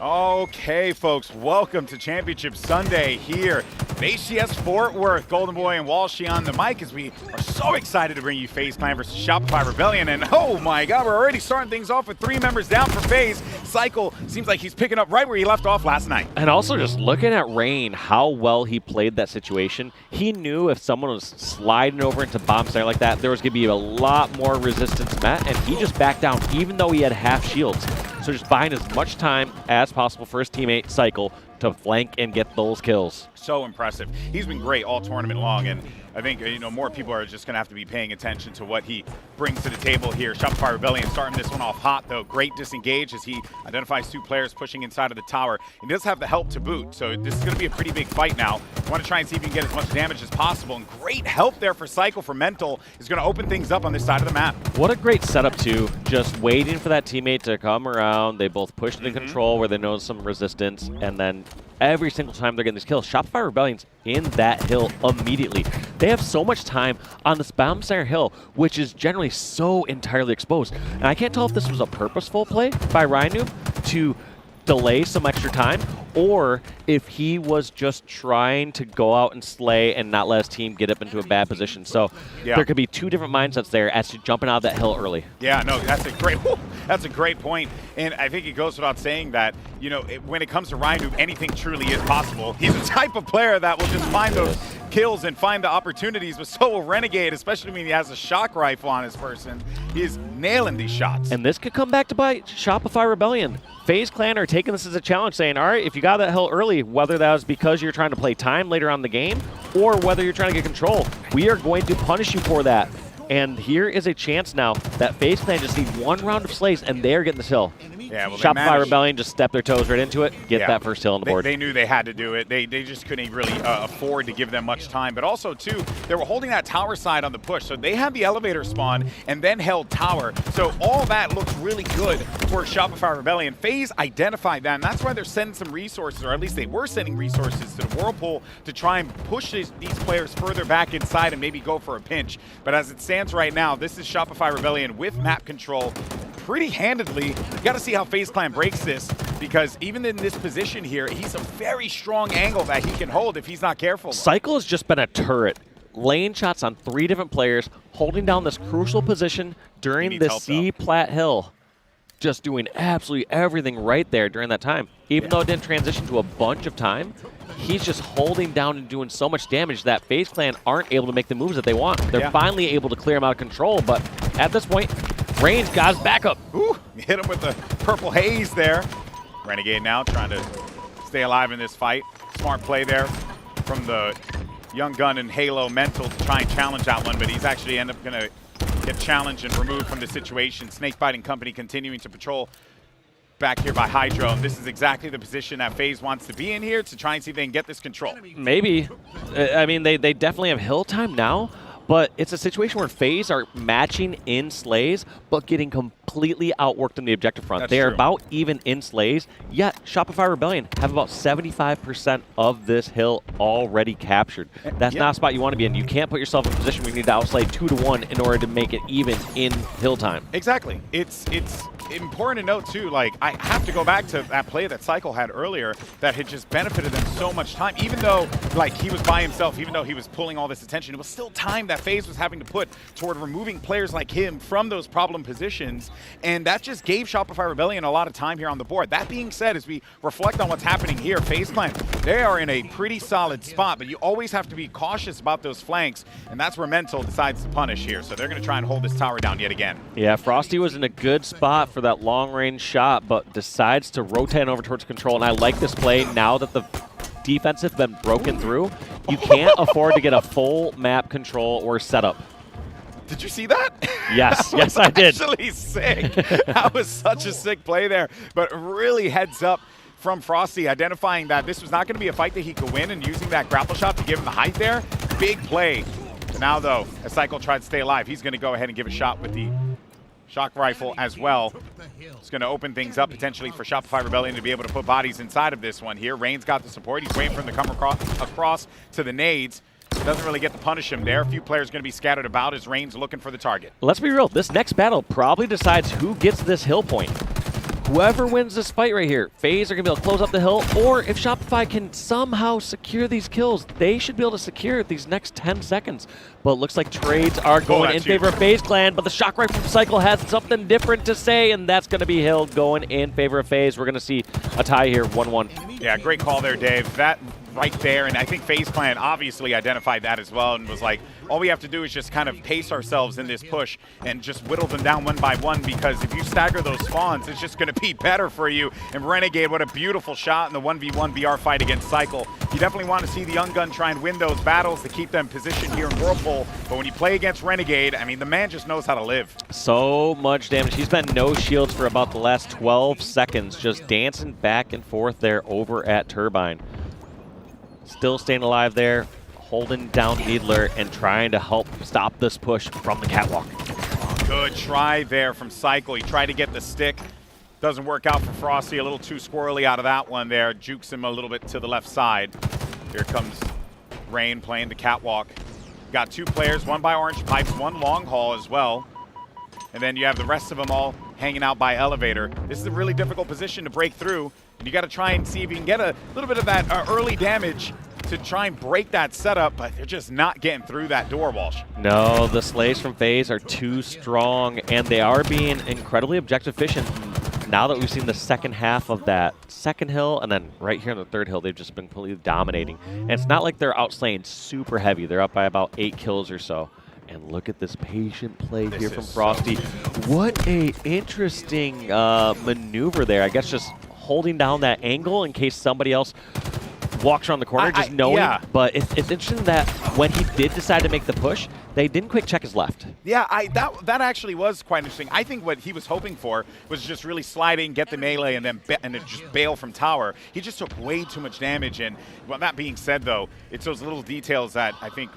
Okay, folks, welcome to Championship Sunday here at HCS Fort Worth. Golden Boy and Walshy on the mic as we are so excited to bring you FaZe Clan versus Shopify Rebellion. And oh my god, we're already starting things off with 3 members down for FaZe. Cycle seems like he's picking up right where he left off last night. And also just looking at Rain, how well he played that situation. He knew if someone was sliding over into bomb center like that, there was going to be a lot more resistance met, and he just backed down even though he had half shields. So just buying as much time as possible for his teammate Cycle to flank and get those kills. So impressive. He's been great all tournament long, and I think more people are just going to have to be paying attention to what he brings to the table here. Shopify Rebellion starting this one off hot, though. Great disengage as he identifies 2 players pushing inside of the tower. He does have the help to boot, so this is going to be a pretty big fight now. Want to try and see if he can get as much damage as possible, and great help there for Cycle for Mental is going to open things up on this side of the map. What a great setup, too. Just waiting for that teammate to come around. They both push into control where they know some resistance, and then every single time they're getting these kills, Shopify Rebellion's in that hill immediately. They have so much time on this bomb center hill, which is generally so entirely exposed. And I can't tell if this was a purposeful play by Rhino to delay some extra time, or if he was just trying to go out and slay and not let his team get up into a bad position. So there could be 2 different mindsets there as to jumping out of that hill early. Yeah, no, that's a great point. And I think it goes without saying that, when it comes to Rhino, anything truly is possible. He's the type of player that will just find those kills and find the opportunities, but so will Renegade, especially when he has a shock rifle on his person. He is nailing these shots. And this could come back to bite Shopify Rebellion. FaZe Clan are taking this as a challenge, saying, all right, if you got that hill early, whether that was because you're trying to play time later on in the game or whether you're trying to get control, we are going to punish you for that. And here is a chance now that FaZe Clan just need 1 round of slays, and they are getting this hill. Yeah, well, Shopify Rebellion just stepped their toes right into it, get that first hill on the board. They knew they had to do it. They just couldn't really afford to give them much time. But also, too, they were holding that tower side on the push. So they had the elevator spawn and then held tower. So all that looks really good for Shopify Rebellion. FaZe identified that, and that's why they're sending some resources, or at least they were sending resources to the Whirlpool to try and push these players further back inside and maybe go for a pinch. But as it stands right now, this is Shopify Rebellion with map control pretty handedly. You got to see how FaZe Clan breaks this, because even in this position here, he's a very strong angle that he can hold if he's not careful. Cycle has just been a turret, laying shots on 3 different players, holding down this crucial position during the C-plat hill. Just doing absolutely everything right there during that time. Even though it didn't transition to a bunch of time, he's just holding down and doing so much damage that FaZe Clan aren't able to make the moves that they want. They're finally able to clear him out of control, but at this point, Rain's got his backup. Ooh, hit him with the purple haze there. Renegade now trying to stay alive in this fight. Smart play there from the young gun and Halo Mental to try and challenge that one, but he's actually end up going to get challenged and removed from the situation. Snake Biting Company continuing to patrol back here by Hydro. And this is exactly the position that FaZe wants to be in here to try and see if they can get this control. Maybe. I mean, they definitely have hill time now, but it's a situation where FaZe are matching in slays, but getting completely outworked on the objective front. They are about even in slays, yet Shopify Rebellion have about 75% of this hill already captured. That's not a spot you want to be in. You can't put yourself in a position where you need to outslay 2 to 1 in order to make it even in hill time. Exactly. It's important to note, too, like, I have to go back to that play that Cycle had earlier that had just benefited them so much time. Even though, like, he was by himself, even though he was pulling all this attention, it was still time that FaZe was having to put toward removing players like him from those problem positions, and that just gave Shopify Rebellion a lot of time here on the board. That being said, as we reflect on what's happening here, FaZe Clan, they are in a pretty solid spot, but you always have to be cautious about those flanks, and that's where Mental decides to punish here. So they're going to try and hold this tower down yet again. Yeah, Frosty was in a good spot for that long-range shot, but decides to rotate over towards control, and I like this play now that the defense has been broken through. You can't afford to get a full map control or setup. Did you see that? Yes, that yes I did. Actually sick. That was such a sick play there, but really heads up from Frosty, identifying that this was not going to be a fight that he could win, and using that grapple shot to give him the height there. Big play. Now, though, as Cycle tried to stay alive, he's going to go ahead and give a shot with the shock rifle as well. It's going to open things up potentially for Shopify Rebellion to be able to put bodies inside of this one here. Rain's got the support. He's waiting for him to come across to the nades. Doesn't really get to punish him there. A few players going to be scattered about as Rain's looking for the target. Let's be real. This next battle probably decides who gets this hill point. whoever wins this fight right here, FaZe are going to be able to close up the hill, or if Shopify can somehow secure these kills, they should be able to secure these next 10 seconds. But it looks like trades are going in favor of FaZe Clan, but the shock rifle from Cycle has something different to say, and that's going to be Hill going in favor of FaZe. We're going to see a tie here, 1-1. Yeah, great call there, Dave. That right there, and I think FaZe Clan obviously identified that as well and was like, all we have to do is just kind of pace ourselves in this push and just whittle them down one by one, because if you stagger those spawns, it's just going to be better for you. And Renegade, what a beautiful shot in the 1v1 BR fight against Cycle. You definitely want to see the Young Gun try and win those battles to keep them positioned here in Whirlpool, but when you play against Renegade, I mean, the man just knows how to live. So much damage. He's been no shields for about the last 12 seconds, just dancing back and forth there over at Turbine. Still staying alive there, holding down Needler and trying to help stop this push from the catwalk. Good try there from Cycle. He tried to get the stick. Doesn't work out for Frosty. A little too squirrely out of that one there. Jukes him a little bit to the left side. Here comes Rain playing the catwalk. Got two players, one by Orange Pipes, one long haul as well. And then you have the rest of them all hanging out by elevator. This is a really difficult position to break through. And you got to try and see if you can get a little bit of that early damage to try and break that setup, but they're just not getting through that door, Walsh. No, the slays from FaZe are too strong, and they are being incredibly objective efficient. Now that we've seen the second half of that second hill, and then right here on the third hill, they've just been completely dominating. And it's not like they're outslaying super heavy. They're up by about 8 kills or so. And look at this patient play here from Frosty. What a interesting maneuver there. I guess just holding down that angle in case somebody else walks around the corner, just knowing. Yeah. But it's interesting that when he did decide to make the push, they didn't quick check his left. Yeah, that actually was quite interesting. I think what he was hoping for was just really sliding, get the melee, and then just bail from tower. He just took way too much damage. And well, that being said, though, it's those little details that I think,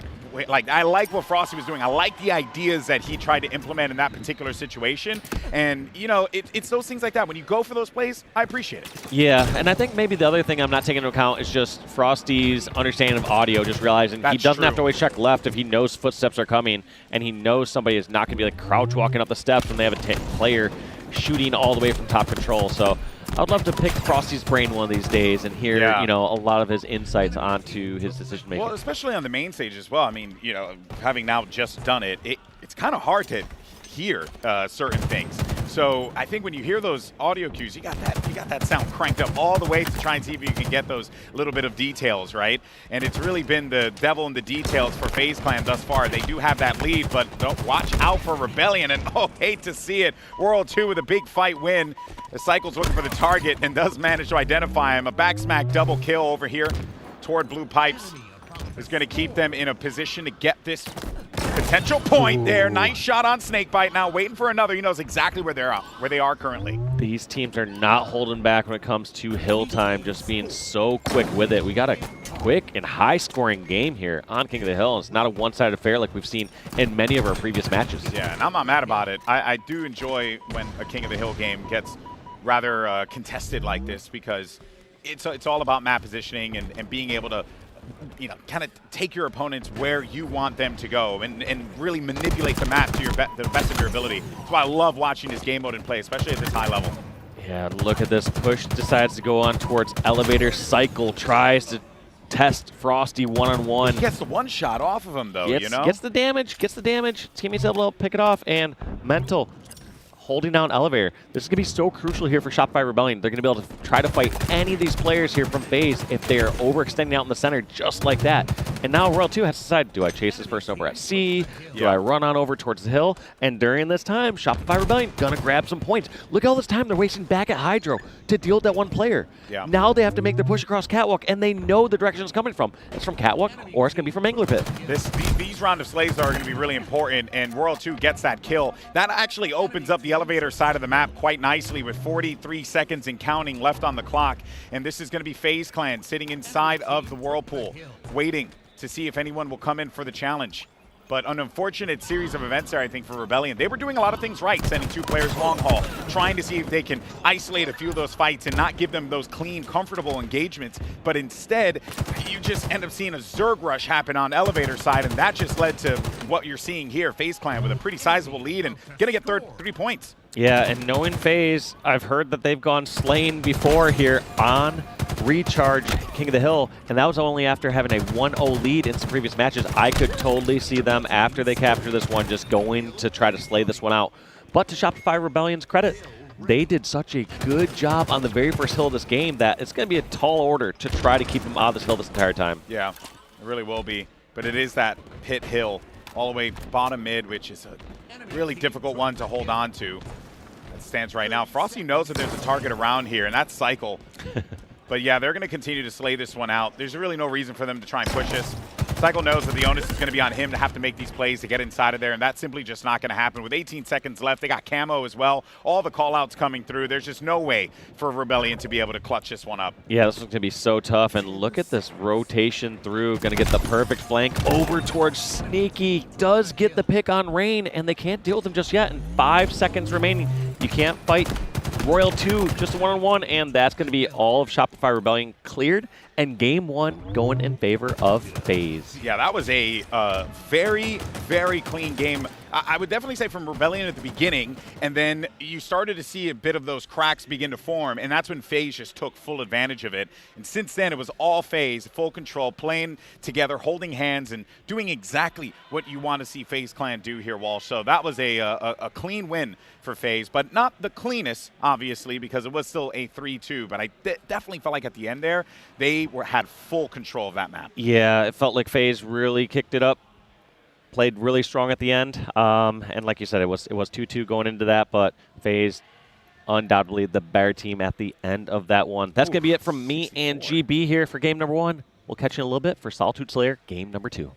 like, I like what Frosty was doing. I like the ideas that he tried to implement in that particular situation. And, you know, it's those things like that. When you go for those plays, I appreciate it. Yeah, and I think maybe the other thing I'm not taking into account is just Frosty's understanding of audio, just realizing he doesn't have to always check left if he knows footsteps are coming, and he knows somebody is not going to be like crouch walking up the steps when they have a player shooting all the way from top control. So I would love to pick Frosty's brain one of these days and hear, you know, a lot of his insights onto his decision making. Well, especially on the main stage as well. I mean, you know, having now just done it, it's kind of hard to hear certain things. So I think when you hear those audio cues, you got that sound cranked up all the way to try and see if you can get those little bit of details, right? And it's really been the devil in the details for FaZe Clan thus far. They do have that lead, but don't watch out for Rebellion. And oh, hate to see it. World 2 with a big fight win. The Cycle's looking for the target and does manage to identify him. A back smack double kill over here toward Blue Pipes is going to keep them in a position to get this potential point there. Nice shot on Snakebite. Now waiting for another. He knows exactly where they are currently. These teams are not holding back when it comes to hill time, just being so quick with it. We got a quick and high-scoring game here on King of the Hill. It's not a one-sided affair like we've seen in many of our previous matches. Yeah, and I'm not mad about it. I do enjoy when a King of the Hill game gets rather contested like this, because it's all about map positioning and being able to, you know, kind of take your opponents where you want them to go and really manipulate the map to the best of your ability. That's why I love watching this game mode in play, especially at this high level. Yeah, look at this. Push decides to go on towards elevator. Cycle tries to test Frosty one-on-one. He gets the one shot off of him, though, you know? Gets the damage. Teammates able to pick it off, and Mental holding down elevator. This is going to be so crucial here for Shopify Rebellion. They're going to be able to try to fight any of these players here from FaZe if they are overextending out in the center just like that. And now World 2 has to decide, do I chase this person over at C? Do I run on over towards the hill? And during this time, Shopify Rebellion going to grab some points. Look at all this time they're wasting back at Hydro to deal with that one player. Yeah. Now they have to make the push across Catwalk, and they know the direction it's coming from. It's from Catwalk, or it's going to be from Angler Pit. These round of slays are going to be really important, and World 2 gets that kill. That actually opens up the elevator side of the map quite nicely with 43 seconds and counting left on the clock. And this is going to be FaZe Clan sitting inside of the Whirlpool, waiting to see if anyone will come in for the challenge. But an unfortunate series of events there, I think, for Rebellion. They were doing a lot of things right, sending 2 players long haul, trying to see if they can isolate a few of those fights and not give them those clean, comfortable engagements. But instead, you just end up seeing a Zerg rush happen on elevator side, and that just led to what you're seeing here. FaZe Clan with a pretty sizable lead and gonna get 3 points. Yeah, and knowing FaZe, I've heard that they've gone slain before here on Recharge King of the Hill, and that was only after having a 1-0 lead in some previous matches. I could totally see them, after they capture this one, just going to try to slay this one out. But to Shopify Rebellion's credit, they did such a good job on the very first hill of this game that it's going to be a tall order to try to keep them out of this hill this entire time. Yeah, it really will be. But it is that pit hill all the way bottom mid, which is a really difficult one to hold on to. That stands right now. Frosty knows that there's a target around here, and that's Cycle. But yeah, they're going to continue to slay this one out. There's really no reason for them to try and push this. Cycle knows that the onus is going to be on him to have to make these plays to get inside of there, and that's simply just not going to happen. With 18 seconds left, they got camo as well. All the call-outs coming through. There's just no way for Rebellion to be able to clutch this one up. Yeah, this one's going to be so tough, and look at this rotation through. Going to get the perfect flank over towards Sneaky. Does get the pick on Rain, and they can't deal with him just yet. And 5 seconds remaining. You can't fight Royal 2, just a 1-on-1, and that's going to be all of Shopify Rebellion cleared, and game 1 going in favor of FaZe. Yeah, that was a very, very clean game. I would definitely say from Rebellion at the beginning, and then you started to see a bit of those cracks begin to form, and that's when FaZe just took full advantage of it. And since then, it was all FaZe, full control, playing together, holding hands, and doing exactly what you want to see FaZe Clan do here, Walsh. So that was a clean win for FaZe, but not the cleanest, obviously, because it was still a 3-2. But I definitely felt like at the end there, they had full control of that map. Yeah, it felt like FaZe really kicked it up. Played really strong at the end, and like you said, it was 2-2 going into that, but FaZe undoubtedly the better team at the end of that one. That's going to be it from me and GB here for game number 1. We'll catch you in a little bit for Solitude Slayer game number 2.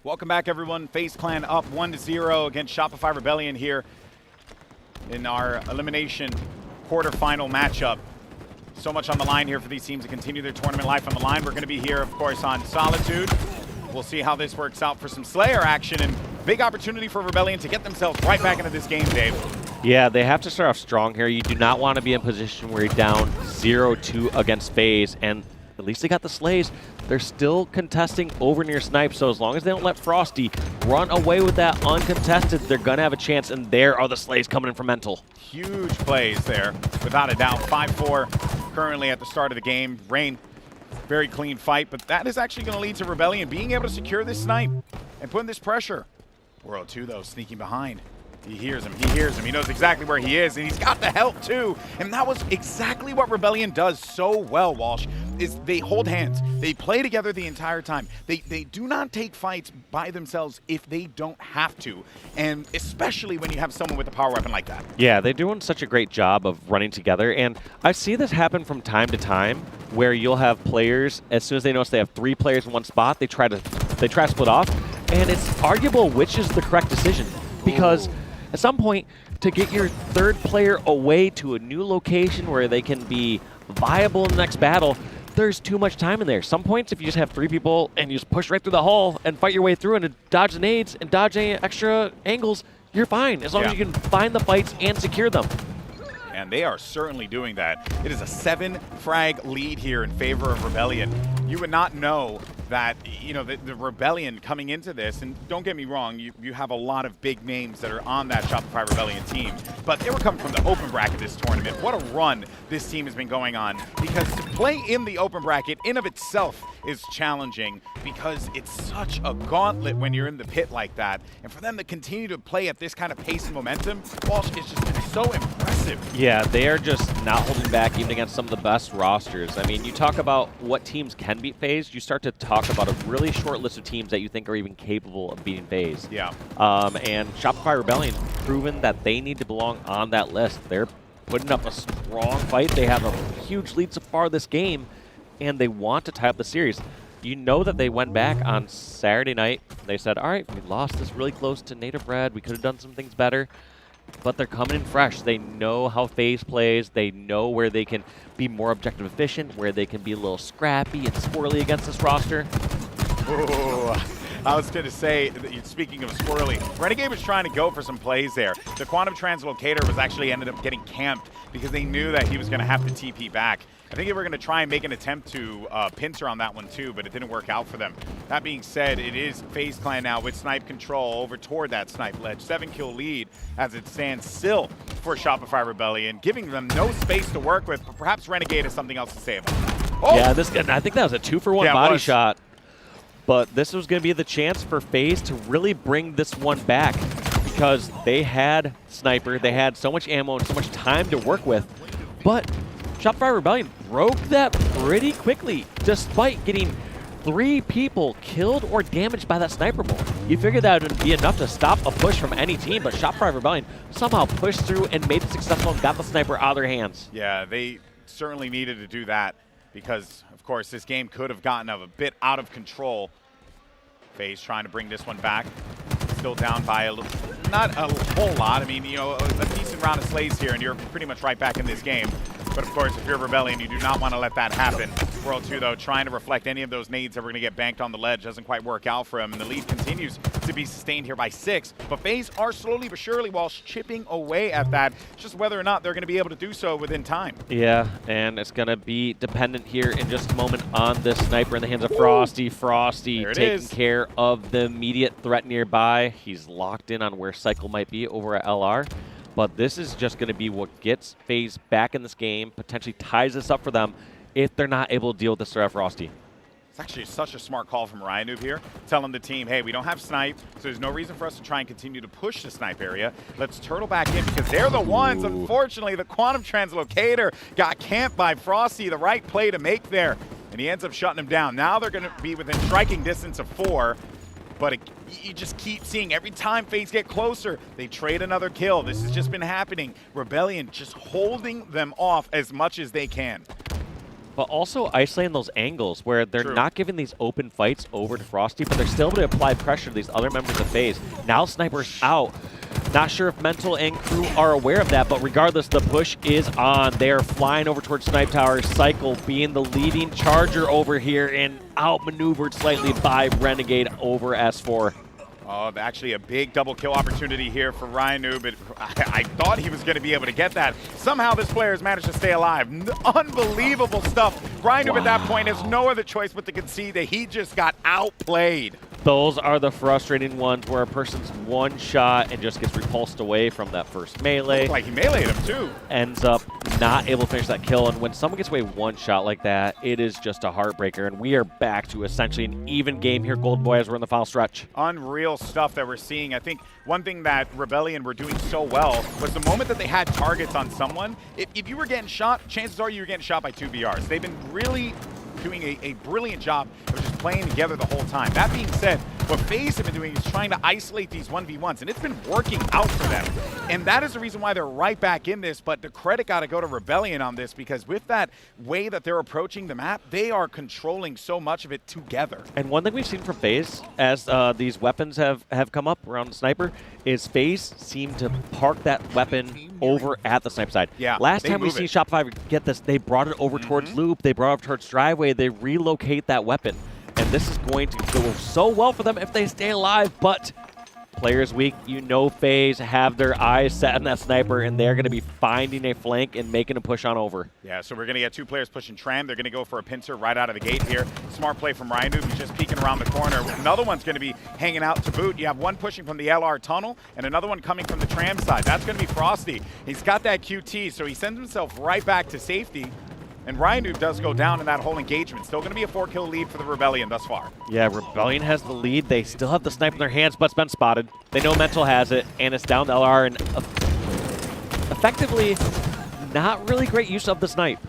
Welcome back, everyone. FaZe Clan up 1-0 against Shopify Rebellion here in our elimination quarterfinal matchup. So much on the line here for these teams to continue their tournament life on the line. We're going to be here, of course, on Solitude. We'll see how this works out for some Slayer action, and big opportunity for Rebellion to get themselves right back into this game, Dave. Yeah, they have to start off strong here. You do not want to be in a position where you're down 0-2 against FaZe, and at least they got the Slays. They're still contesting over near Snipe, so as long as they don't let Frosty run away with that uncontested, they're going to have a chance, and there are the Slays coming in for Mental. Huge plays there, without a doubt. 5-4 currently at the start of the game. Rain, very clean fight, but that is actually going to lead to Rebellion being able to secure this Snipe and putting this pressure. World 2, though, sneaking behind. He hears him, he knows exactly where he is, and he's got the help too. And that was exactly what Rebellion does so well, Walsh, is they hold hands. They play together the entire time. They do not take fights by themselves if they don't have to, and especially when you have someone with a power weapon like that. Yeah, they're doing such a great job of running together, and I see this happen from time to time where you'll have players, as soon as they notice they have 3 players in one spot, they try to split off, and it's arguable which is the correct decision, because at some point, to get your 3rd player away to a new location where they can be viable in the next battle, there's too much time in there. Some points, if you just have 3 people and you just push right through the hull and fight your way through and dodge the nades and dodge any extra angles, you're fine, as long as you can find the fights and secure them. And they are certainly doing that. It is a 7-frag lead here in favor of Rebellion. You would not know that, you know, the Rebellion coming into this, and don't get me wrong, you have a lot of big names that are on that Shopify Rebellion team, but they were coming from the open bracket this tournament. What a run this team has been going on, because to play in the open bracket in of itself is challenging, because it's such a gauntlet when you're in the pit like that, and for them to continue to play at this kind of pace and momentum, Walsh, it's just been so impressive. Yeah, they are just not holding back even against some of the best rosters. I mean, you talk about what teams can beat FaZe, you start to talk about a really short list of teams that you think are even capable of beating FaZe. Yeah. And Shopify Rebellion proven that they need to belong on that list. They're putting up a strong fight. They have a huge lead so far this game, and they want to tie up the series. You know that they went back on Saturday night. They said, all right, we lost this really close to Native Red. We could have done some things better. But they're coming in fresh. They know how FaZe plays. They know where they can be more objective efficient, where they can be a little scrappy and squirrely against this roster. Ooh, I was going to say, speaking of squirrely, Renegade was trying to go for some plays there. The Quantum Translocator was actually ended up getting camped because they knew that he was going to have to TP back. I think they were going to try and make an attempt to pincer on that one too, but it didn't work out for them. That being said, it is FaZe Clan now with snipe control over toward that snipe ledge. 7-kill lead as it stands still for Shopify Rebellion, giving them no space to work with, but perhaps Renegade has something else to say about that. Oh! Yeah, I think that was a 2-for-1 body shot. But this was going to be the chance for FaZe to really bring this one back, because they had Sniper, they had so much ammo and so much time to work with, but Shopify Rebellion broke that pretty quickly, despite getting 3 people killed or damaged by that sniper bolt. You figured that would be enough to stop a push from any team, but Shopify Rebellion somehow pushed through and made it successful and got the sniper out of their hands. Yeah, they certainly needed to do that, because, of course, this game could have gotten a bit out of control. FaZe trying to bring this one back. Still down by a little, not a whole lot. I mean, you know, a decent round of slays here, and you're pretty much right back in this game. But of course, if you're Rebellion, you do not want to let that happen. World 2, though, trying to reflect any of those nades that were going to get banked on the ledge. Doesn't quite work out for him, and the lead continues to be sustained here by 6. But FaZe are slowly but surely, while chipping away at that. It's just whether or not they're going to be able to do so within time. Yeah, and it's going to be dependent here in just a moment on this sniper in the hands of Frosty. Frosty taking care of the immediate threat nearby. He's locked in on where Cycle might be over at LR. But this is just going to be what gets FaZe back in this game, potentially ties this up for them if they're not able to deal with this threat of Frosty. It's actually such a smart call from Ryan Noob here, telling the team, hey, we don't have snipe, so there's no reason for us to try and continue to push the snipe area. Let's turtle back in, because they're the ones, unfortunately, the Quantum Translocator got camped by Frosty, the right play to make there, and he ends up shutting him down. Now they're going to be within striking distance of 4, but you just keep seeing every time FaZe get closer, they trade another kill. This has just been happening. Rebellion just holding them off as much as they can. but also isolating those angles where they're True. not giving these open fights over to Frosty, but they're still able to apply pressure to these other members of FaZe. Now Sniper's out. Not sure if Mental and crew are aware of that, but regardless, the push is on. They are flying over towards Snipe Tower. Cycle being the leading charger over here and outmaneuvered slightly by Renegade over S4. Oh, actually a big double kill opportunity here for Rhino, but I thought he was going to be able to get that. Somehow this player has managed to stay alive. Unbelievable stuff. Rhino at that point has no other choice but to concede that he just got outplayed. Those are the frustrating ones where a person's one shot and just gets repulsed away from that first melee. Looked like he meleeed him too. Ends up not able to finish that kill, and when someone gets away one shot like that, it is just a heartbreaker, and we are back to essentially an even game here, Gold Boy, as we're in the final stretch. Unreal stuff that we're seeing. I think one thing that Rebellion were doing so well was the moment that they had targets on someone, if you were getting shot, chances are you were getting shot by 2 BRs. They've been really doing a brilliant job of just playing together the whole time. That being said, what FaZe have been doing is trying to isolate these 1v1s, and it's been working out for them. And that is the reason why they're right back in this, but the credit got to go to Rebellion on this, because with that way that they're approaching the map, they are controlling so much of it together. And one thing we've seen from FaZe as these weapons have come up around the Sniper is FaZe seem to park that weapon over at the Snipe side. Yeah, last time we see Shopify get this, they brought it over towards Loop, they brought it over towards Driveway, they relocate that weapon. And this is going to go so well for them if they stay alive, but players weak, you know FaZe have their eyes set on that Sniper, and they're going to be finding a flank and making a push on over. Yeah, so we're going to get 2 players pushing Tram. They're going to go for a pincer right out of the gate here. Smart play from Ryan, who's just peeking around the corner. Another one's going to be hanging out to boot. You have one pushing from the LR tunnel and another one coming from the Tram side. That's going to be Frosty. He's got that QT, so he sends himself right back to safety. And Ryan does go down in that whole engagement. Still going to be a 4-kill lead for the Rebellion thus far. Yeah, Rebellion has the lead. They still have the sniper in their hands, but it's been spotted. They know Mental has it, and it's down to LR. And effectively, not really great use of the snipe.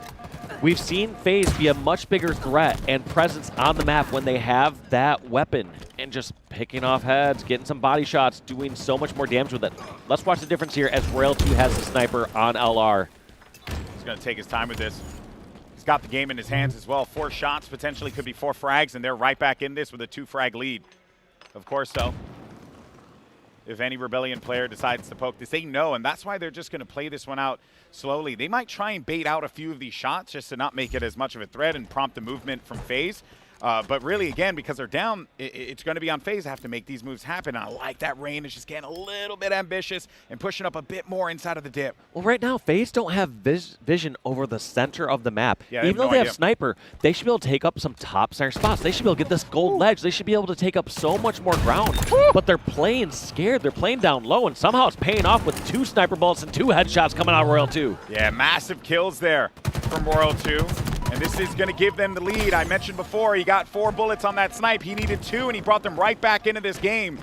We've seen FaZe be a much bigger threat and presence on the map when they have that weapon. And just picking off heads, getting some body shots, doing so much more damage with it. Let's watch the difference here as Royal 2 has the sniper on LR. He's going to take his time with this. He's got the game in his hands as well. 4 shots, potentially could be 4 frags, and they're right back in this with a 2-frag lead. Of course, though, if any Rebellion player decides to poke this, they know, and that's why they're just going to play this one out slowly. They might try and bait out a few of these shots just to not make it as much of a threat and prompt the movement from FaZe. But really, again, because they're down, it's going to be on FaZe to have to make these moves happen. And I like that Rain is just getting a little bit ambitious and pushing up a bit more inside of the dip. Well, right now, FaZe don't have vision over the center of the map. Yeah, even though they have Sniper, they should be able to take up some top center spots. They should be able to get this gold ledge. They should be able to take up so much more ground. But they're playing scared. They're playing down low, and somehow it's paying off with 2 sniper bullets and 2 headshots coming out of Royal 2. Yeah, massive kills there from Royal 2. And this is going to give them the lead. I mentioned before, he got 4 bullets on that snipe. He needed 2, and he brought them right back into this game.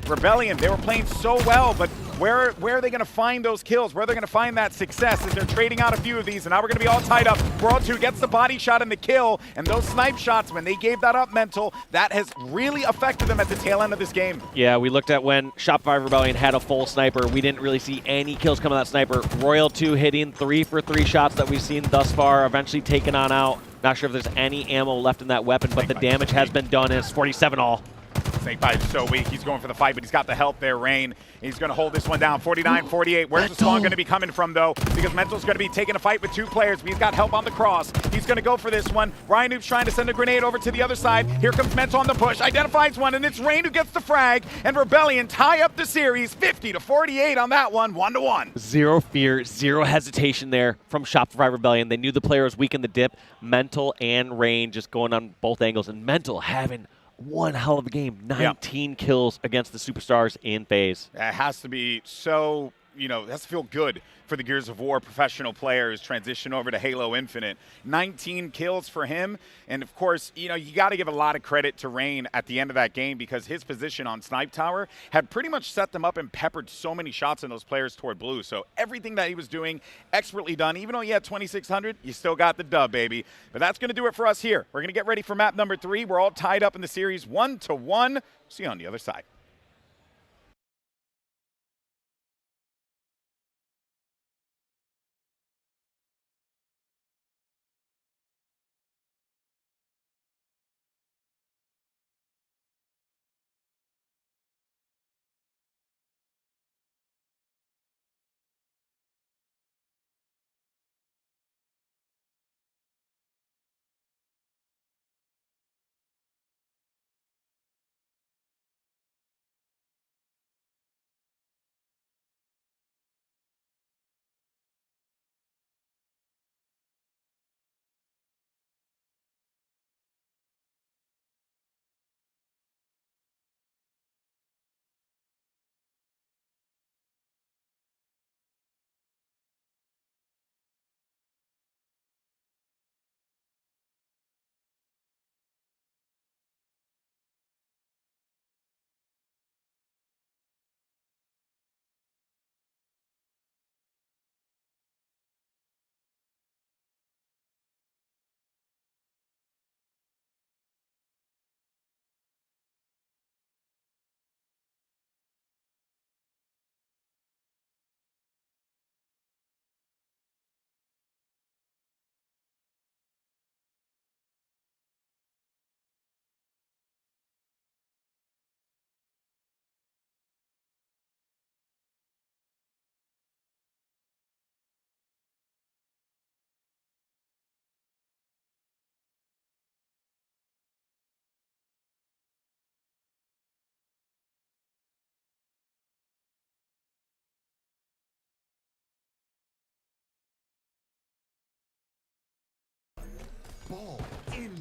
Rebellion, they were playing so well, but where are they going to find those kills? Where are they going to find that success as they're trading out a few of these, and now we're going to be all tied up. World 2 gets the body shot and the kill, and those snipe shots, when they gave that up Mental, that has really affected them at the tail end of this game. Yeah, we looked at when Shopify Rebellion had a full sniper. We didn't really see any kills come out of that sniper. Royal 2 hitting 3 for 3 shots that we've seen thus far, eventually taken on out. Not sure if there's any ammo left in that weapon, but the damage has been done, and it's 47 all. Snakebite is so weak. He's going for the fight, but he's got the help there, Rain. He's going to hold this one down. 49-48. Where's the spawn going to be coming from, though? Because Mental's going to be taking a fight with 2 players, but he's got help on the cross. He's going to go for this one. Ryan Noob's trying to send a grenade over to the other side. Here comes Mental on the push. Identifies one, and it's Rain who gets the frag. And Rebellion tie up the series 50-48 on that one, 1-1. Zero fear, zero hesitation there from Shopify Rebellion. They knew the player was weak in the dip. Mental and Rain just going on both angles, and Mental having one hell of a game. 19 kills against the superstars in FaZe. It has to be so, it has to feel good for the Gears of War professional players transition over to Halo Infinite. 19 kills for him. And of course, you got to give a lot of credit to Rain at the end of that game, because his position on Snipe Tower had pretty much set them up and peppered so many shots in those players toward blue. So everything that he was doing, expertly done. Even though he had 2,600, you still got the dub, baby. But that's going to do it for us here. We're going to get ready for map number 3. We're all tied up in the series 1-1. See you on the other side.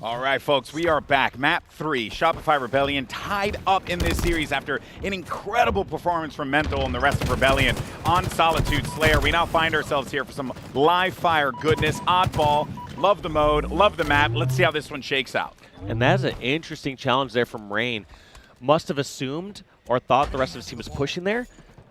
All right, folks, we are back. Map 3, Shopify Rebellion tied up in this series after an incredible performance from Mental and the rest of Rebellion on Solitude Slayer. We now find ourselves here for some live fire goodness. Oddball, love the mode, love the map. Let's see how this one shakes out. And that's an interesting challenge there from Rain. Must have assumed or thought the rest of his team was pushing there,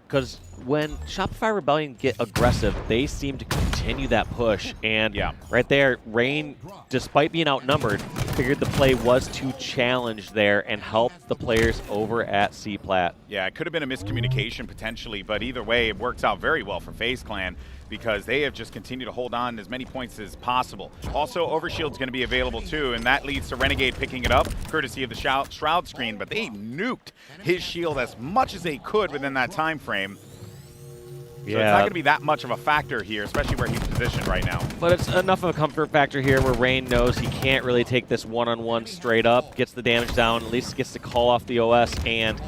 because when Shopify Rebellion get aggressive, they seem to continue that push. And right there, Rain, despite being outnumbered, figured the play was to challenge there and help the players over at C-Plat. Yeah, it could have been a miscommunication potentially, but either way, it works out very well for FaZe Clan because they have just continued to hold on as many points as possible. Also, Overshield's going to be available too, and that leads to Renegade picking it up, courtesy of the Shroud screen, but they nuked his shield as much as they could within that time frame. So it's not going to be that much of a factor here, especially where he's positioned right now. But it's enough of a comfort factor here where Rain knows he can't really take this one-on-one straight up, gets the damage down, at least gets to call off the OS, and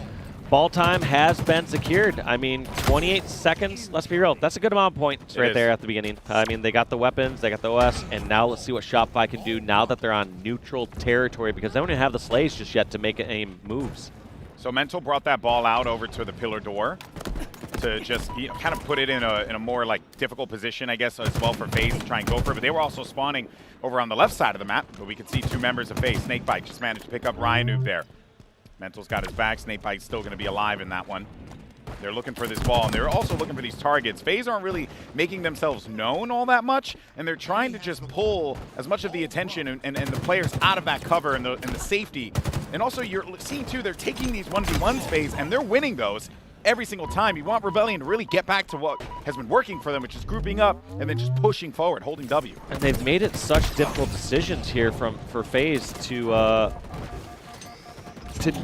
ball time has been secured. I mean, 28 seconds, let's be real, that's a good amount of points right there at the beginning. I mean, they got the weapons, they got the OS, and now let's see what Shopify can do now that they're on neutral territory, because they don't even have the slays just yet to make any moves. So Mental brought that ball out over to the pillar door to just kind of put it in a more like difficult position, I guess, as well for FaZe to try and go for it. But they were also spawning over on the left side of the map, but we can see two members of FaZe. Snakebite just managed to pick up Ryan there. Mental's got his back. Snakebite's still going to be alive in that one. They're looking for this ball, and they're also looking for these targets. FaZe aren't really making themselves known all that much, and they're trying to just pull as much of the attention and the players out of that cover and the safety. And also, you're seeing, too, they're taking these 1v1s, FaZe, and they're winning those every single time. You want Rebellion to really get back to what has been working for them, which is grouping up and then just pushing forward, holding W. And they've made it such difficult decisions here for FaZe to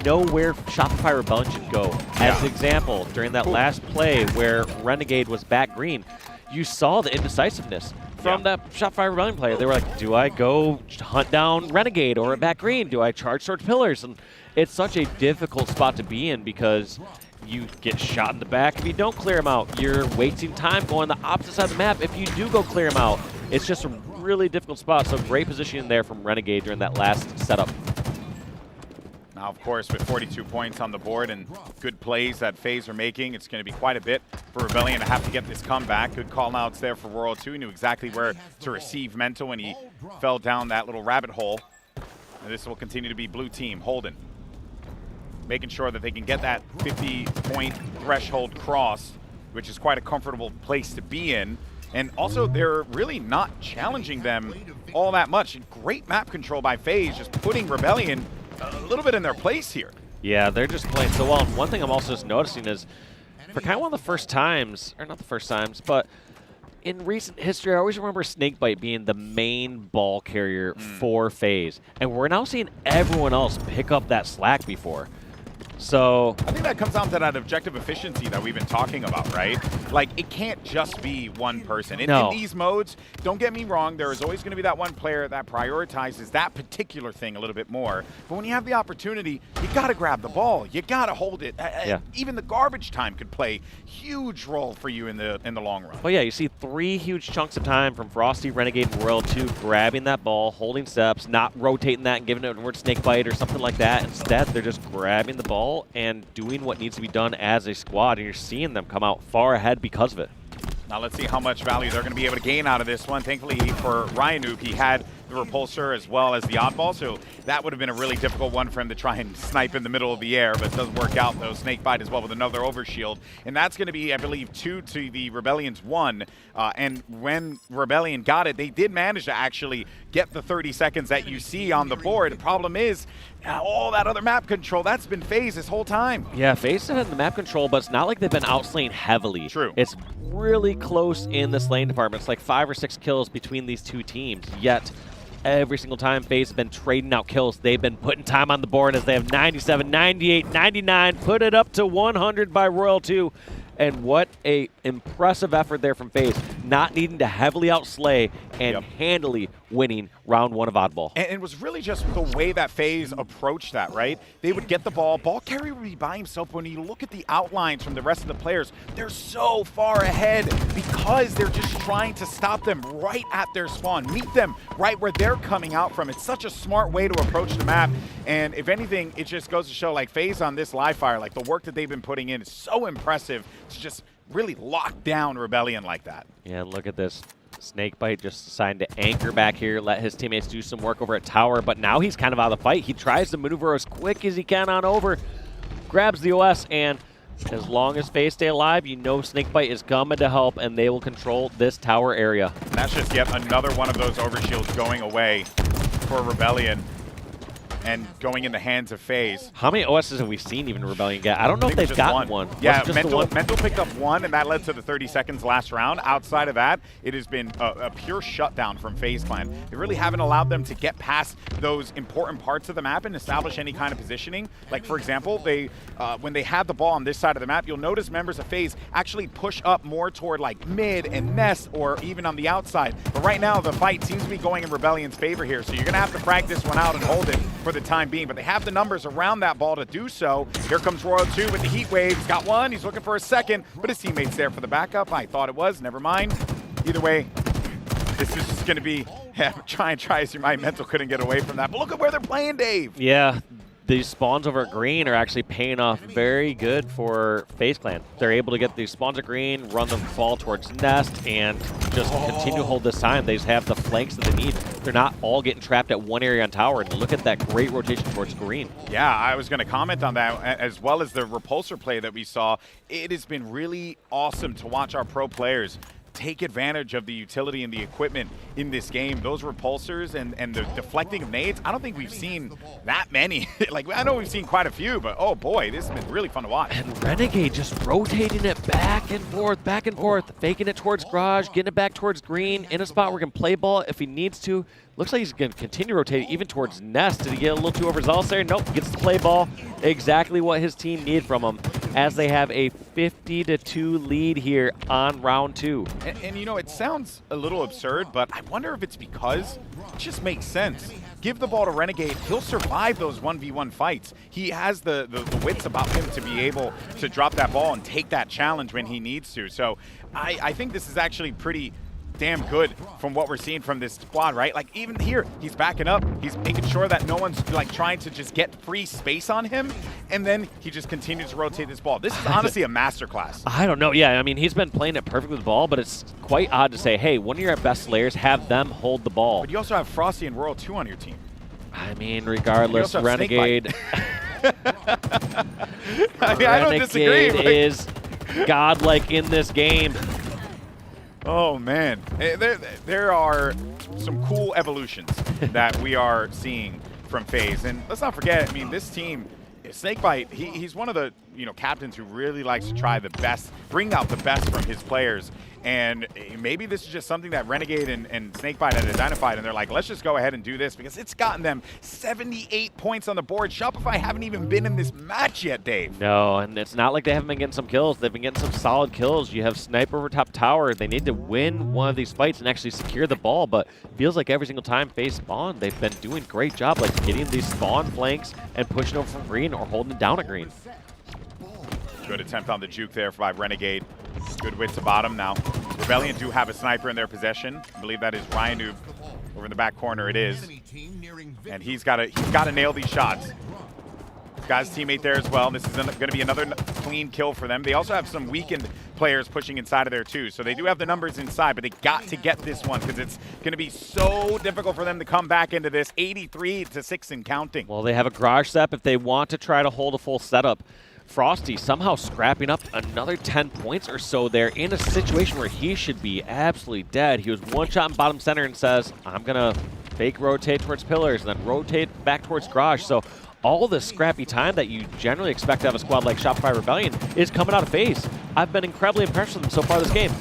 know where Shopify Rebellion should go. As an example, during that last play where Renegade was back green, you saw the indecisiveness from that Shopify Rebellion player. They were like, do I go hunt down Renegade or back green? Do I charge towards pillars? And it's such a difficult spot to be in because you get shot in the back if you don't clear them out. You're wasting time going the opposite side of the map if you do go clear them out. It's just a really difficult spot. So great positioning there from Renegade during that last setup. Now, of course, with 42 points on the board and good plays that FaZe are making, it's going to be quite a bit for Rebellion to have to get this comeback. Good call-outs there for World 2. He knew exactly where to receive Mental when he fell down that little rabbit hole. And this will continue to be blue team, Holden, making sure that they can get that 50-point threshold crossed, which is quite a comfortable place to be in. And also, they're really not challenging them all that much. Great map control by FaZe, just putting Rebellion a little bit in their place here. Yeah, they're just playing so well. And one thing I'm also just noticing is, for kind of one of the first times, or not the first times, but in recent history, I always remember Snakebite being the main ball carrier for FaZe. And we're now seeing everyone else pick up that slack before. So I think that comes down to that objective efficiency that we've been talking about, right? Like, it can't just be one person. In these modes, don't get me wrong, there is always going to be that one player that prioritizes that particular thing a little bit more. But when you have the opportunity, you got to grab the ball. You got to hold it. Even the garbage time could play huge role for you in the long run. Well, yeah, you see 3 huge chunks of time from Frosty, Renegade, and World 2 grabbing that ball, holding steps, not rotating that and giving it towards Snakebite or something like that. Instead, they're just grabbing the ball and doing what needs to be done as a squad, and you're seeing them come out far ahead because of it. Now let's see how much value they're going to be able to gain out of this one. Thankfully for Ryan, he had the repulsor as well as the oddball, so that would have been a really difficult one for him to try and snipe in the middle of the air, but it does work out though. Snakebite as well with another overshield, and that's going to be, I believe, 2 to the Rebellion's 1. And when Rebellion got it, they did manage to actually get the 30 seconds that you see on the board. The problem is, all that other map control, that's been FaZe this whole time. Yeah, FaZe had the map control, but it's not like they've been outslaying heavily. True. It's really close in this lane department. It's like 5 or 6 kills between these two teams, yet every single time FaZe has been trading out kills, they've been putting time on the board as they have 97, 98, 99, put it up to 100 by Royal 2. And what a impressive effort there from FaZe, not needing to heavily outslay and handily winning round 1 of Oddball. And it was really just the way that FaZe approached that, right? They would get the ball carrier would be by himself. When you look at the outlines from the rest of the players, they're so far ahead because they're just trying to stop them right at their spawn, meet them right where they're coming out from. It's such a smart way to approach the map. And if anything, it just goes to show, like, FaZe on this live fire, like the work that they've been putting in is so impressive to just really lock down Rebellion like that. Yeah, look at this. Snakebite just decided to anchor back here, let his teammates do some work over at tower, but now he's kind of out of the fight. He tries to maneuver as quick as he can on over, grabs the OS, and as long as FaZe stay alive, you know Snakebite is coming to help, and they will control this tower area. And that's just yet another one of those overshields going away for Rebellion and going in the hands of FaZe. How many OSs have we seen even Rebellion get? I don't know if they've gotten one. Yeah, Mental picked up one, and that led to the 30 seconds last round. Outside of that, it has been a pure shutdown from FaZe Clan. They really haven't allowed them to get past those important parts of the map and establish any kind of positioning. Like, for example, they when they have the ball on this side of the map, you'll notice members of FaZe actually push up more toward like mid and nest or even on the outside. But right now, the fight seems to be going in Rebellion's favor here, so you're going to have to frag this one out and hold it for the time being, but they have the numbers around that ball to do so. Here comes Royal 2 with the heat wave. He's got one, he's looking for a second, but his teammate's there for the backup. I thought it was, never mind. Either way, this is just gonna be, try as you might, Mental couldn't get away from that. But look at where they're playing, Dave. Yeah, these spawns over at green are actually paying off very good for FaZe Clan. They're able to get these spawns at green, run them fall towards nest, and just continue to hold this time. They just have the flanks that they need. They're not all getting trapped at one area on tower. And look at that great rotation towards green. Yeah, I was going to comment on that, as well as the repulsor play that we saw. It has been really awesome to watch our pro players take advantage of the utility and the equipment in this game. Those repulsors and the deflecting of nades, I don't think we've seen that many. Like, I know we've seen quite a few, but oh boy, this has been really fun to watch. And Renegade just rotating it back and forth, faking it towards garage, getting it back towards green, in a spot where he can play ball if he needs to. Looks like he's going to continue rotating even towards nest. Did he get a little too overzealous there? Nope, gets the play ball. Exactly what his team needed from him, as they have a 50-2 lead here on round 2. And you know, it sounds a little absurd, but I wonder if it's because it just makes sense. Give the ball to Renegade, he'll survive those 1v1 fights. He has the wits about him to be able to drop that ball and take that challenge when he needs to. So I think this is actually pretty damn good from what we're seeing from this squad, right? Like, even here, he's backing up. He's making sure that no one's like trying to just get free space on him, and then he just continues to rotate this ball. This is honestly a masterclass. I don't know. Yeah, I mean, he's been playing it perfect with the ball, but it's quite odd to say, hey, one of your best slayers, have them hold the ball. But you also have Frosty and Royal 2 on your team. I mean, regardless, Renegade. I don't disagree. Renegade is godlike in this game. Oh, man. There are some cool evolutions that we are seeing from FaZe. And let's not forget, I mean, this team, Snakebite, he's one of the captains who really likes to try the best, bring out the best from his players. And maybe this is just something that Renegade and Snakebite had identified, and they're like, let's just go ahead and do this, because it's gotten them 78 points on the board. Shopify haven't even been in this match yet, Dave. No, and it's not like they haven't been getting some kills. They've been getting some solid kills. You have Sniper over top tower. They need to win one of these fights and actually secure the ball, but feels like every single time FaZe spawn, they've been doing a great job, like getting these spawn flanks and pushing over from green or holding it down at green. Good attempt on the juke there by Renegade. Good wits about him now. Rebellion do have a sniper in their possession. I believe that is Ryan over in the back corner. It is, and he's got to nail these shots. He's got his teammate there as well. This is going to be another clean kill for them. They also have some weakened players pushing inside of there too, so they do have the numbers inside, but they got to get this one because it's going to be so difficult for them to come back into this 83-6 and counting. Well, they have a garage step if they want to try to hold a full setup. Frosty somehow scrapping up another 10 points or so there in a situation where he should be absolutely dead. He was one shot in bottom center and says, I'm going to fake rotate towards pillars and then rotate back towards garage. So all the scrappy time that you generally expect to have a squad like Shopify Rebellion is coming out of FaZe. I've been incredibly impressed with them so far this game.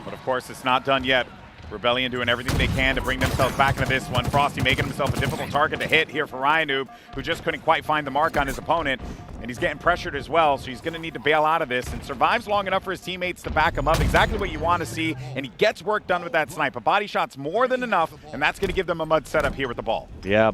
But of course, it's not done yet. Rebellion doing everything they can to bring themselves back into this one. Frosty making himself a difficult target to hit here for Ryan, who just couldn't quite find the mark on his opponent. And he's getting pressured as well, so he's going to need to bail out of this, and survives long enough for his teammates to back him up. Exactly what you want to see, and he gets work done with that snipe. A body shot's more than enough, and that's going to give them a mud setup here with the ball. Yeah,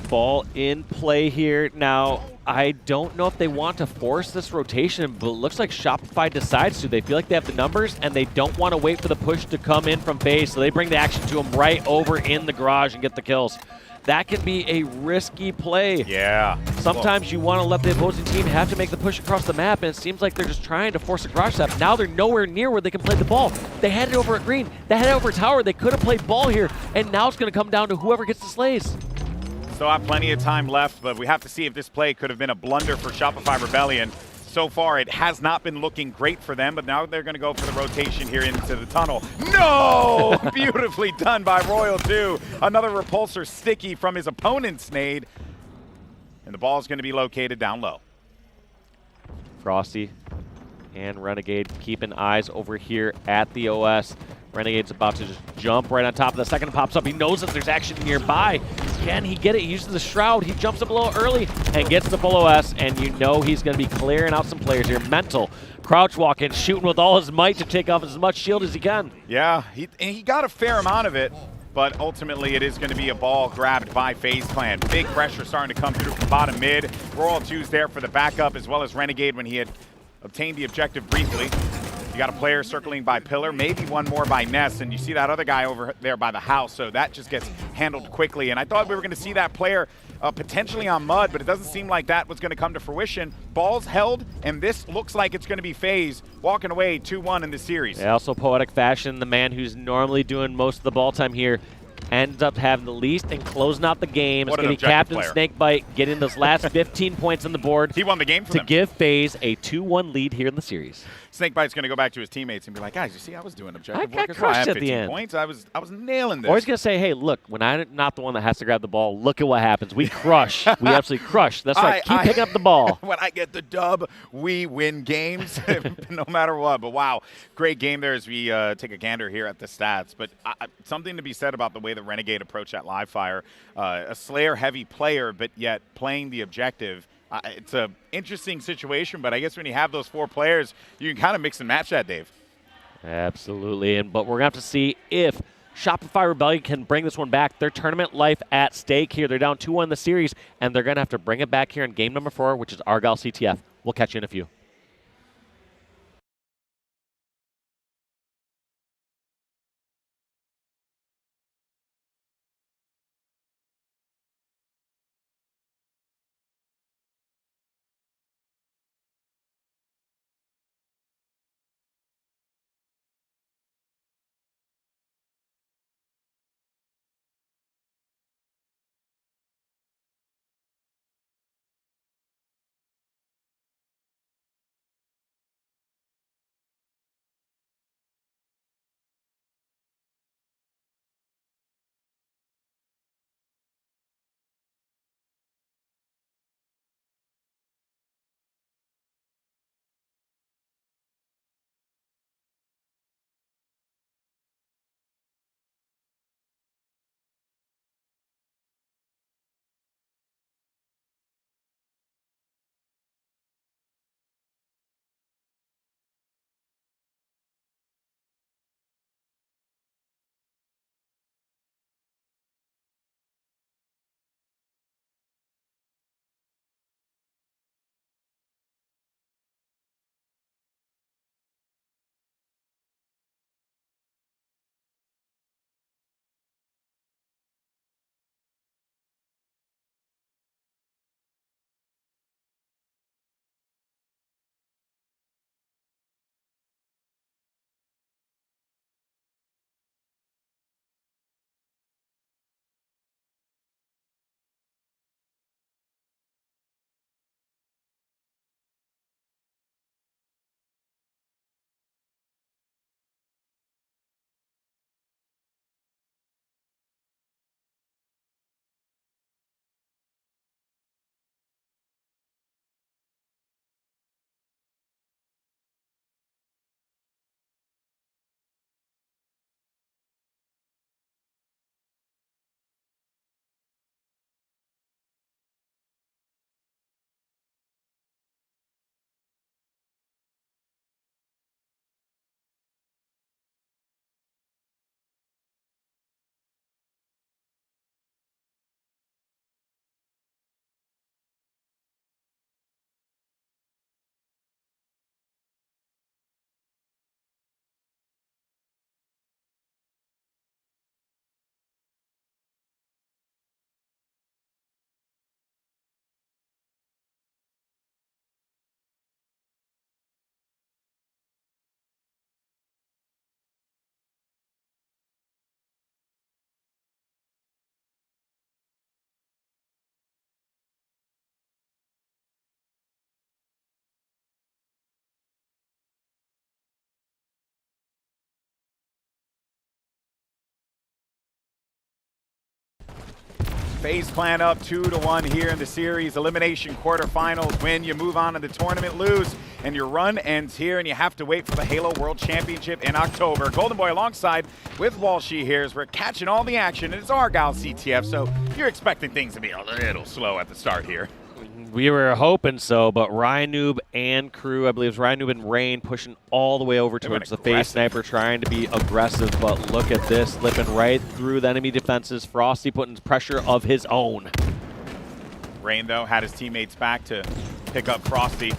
ball in play here. Now, I don't know if they want to force this rotation, but it looks like Shopify decides to. They feel like they have the numbers, and they don't want to wait for the push to come in from FaZe, so they bring the action to him right over in the garage and get the kills. That can be a risky play. Yeah. Sometimes you want to let the opposing team have to make the push across the map, and it seems like they're just trying to force a garage step. Now they're nowhere near where they can play the ball. They had it over at green. They had it over at tower. They could have played ball here, and now it's going to come down to whoever gets the slays. Still have plenty of time left, but we have to see if this play could have been a blunder for Shopify Rebellion. So far, it has not been looking great for them, but now they're going to go for the rotation here into the tunnel. No! Beautifully done by Royal 2. Another repulsor sticky from his opponent's nade. And the ball is going to be located down low. Frosty and Renegade keeping eyes over here at the OS. Renegade's about to just jump right on top of the second pops up. He knows that there's action nearby. Can he get it? He uses the Shroud. He jumps up a little early and gets the full OS, and you know he's going to be clearing out some players here. Mental, crouch walking, shooting with all his might to take off as much shield as he can. Yeah, he got a fair amount of it, but ultimately it is going to be a ball grabbed by FaZe Clan. Big pressure starting to come through from bottom mid. Royal 2's there for the backup, as well as Renegade when he had obtained the objective briefly. You got a player circling by Pillar, maybe one more by Ness, and you see that other guy over there by the house, so that just gets handled quickly. And I thought we were going to see that player potentially on Mud, but it doesn't seem like that was going to come to fruition. Ball's held, and this looks like it's going to be FaZe walking away 2-1 in the series. Yeah, also poetic fashion, the man who's normally doing most of the ball time here ends up having the least and closing out the game. It's going to be Captain Snakebite getting those last 15 points on the board. He won the game for them. To give FaZe a 2-1 lead here in the series. Snakebite's going to go back to his teammates and be like, guys, you see, I was doing objective I work. crushed I had at the 15 end. points. I was nailing this. Or he's going to say, hey, look, when I'm not the one that has to grab the ball, look at what happens. We crush. We absolutely crush. That's right. Keep picking up the ball. When I get the dub, we win games no matter what. But, wow, great game there as we take a gander here at the stats. But something to be said about the way the Renegade approached that live fire. A Slayer-heavy player, but yet playing the objective. It's an interesting situation, but I guess when you have those 4 players, you can kind of mix and match that, Dave. Absolutely. But we're going to have to see if Shopify Rebellion can bring this one back. Their tournament life at stake here. They're down 2-1 in the series, and they're going to have to bring it back here in game number 4, which is Argyle CTF. We'll catch you in a few. FaZe Clan up 2-1 here in the series. Elimination quarterfinals. Win, you move on in the tournament. Lose, and your run ends here, and you have to wait for the Halo World Championship in October. Golden Boy alongside with Walshy here as we're catching all the action. It's Argyle CTF, so you're expecting things to be a little slow at the start here. We were hoping so, but Ryan Noob and crew, I believe it's Ryan Noob and Rain, pushing all the way over towards the FaZe Sniper, trying to be aggressive, but look at this, slipping right through the enemy defenses. Frosty putting pressure of his own. Rain, though, had his teammates back to pick up Frosty.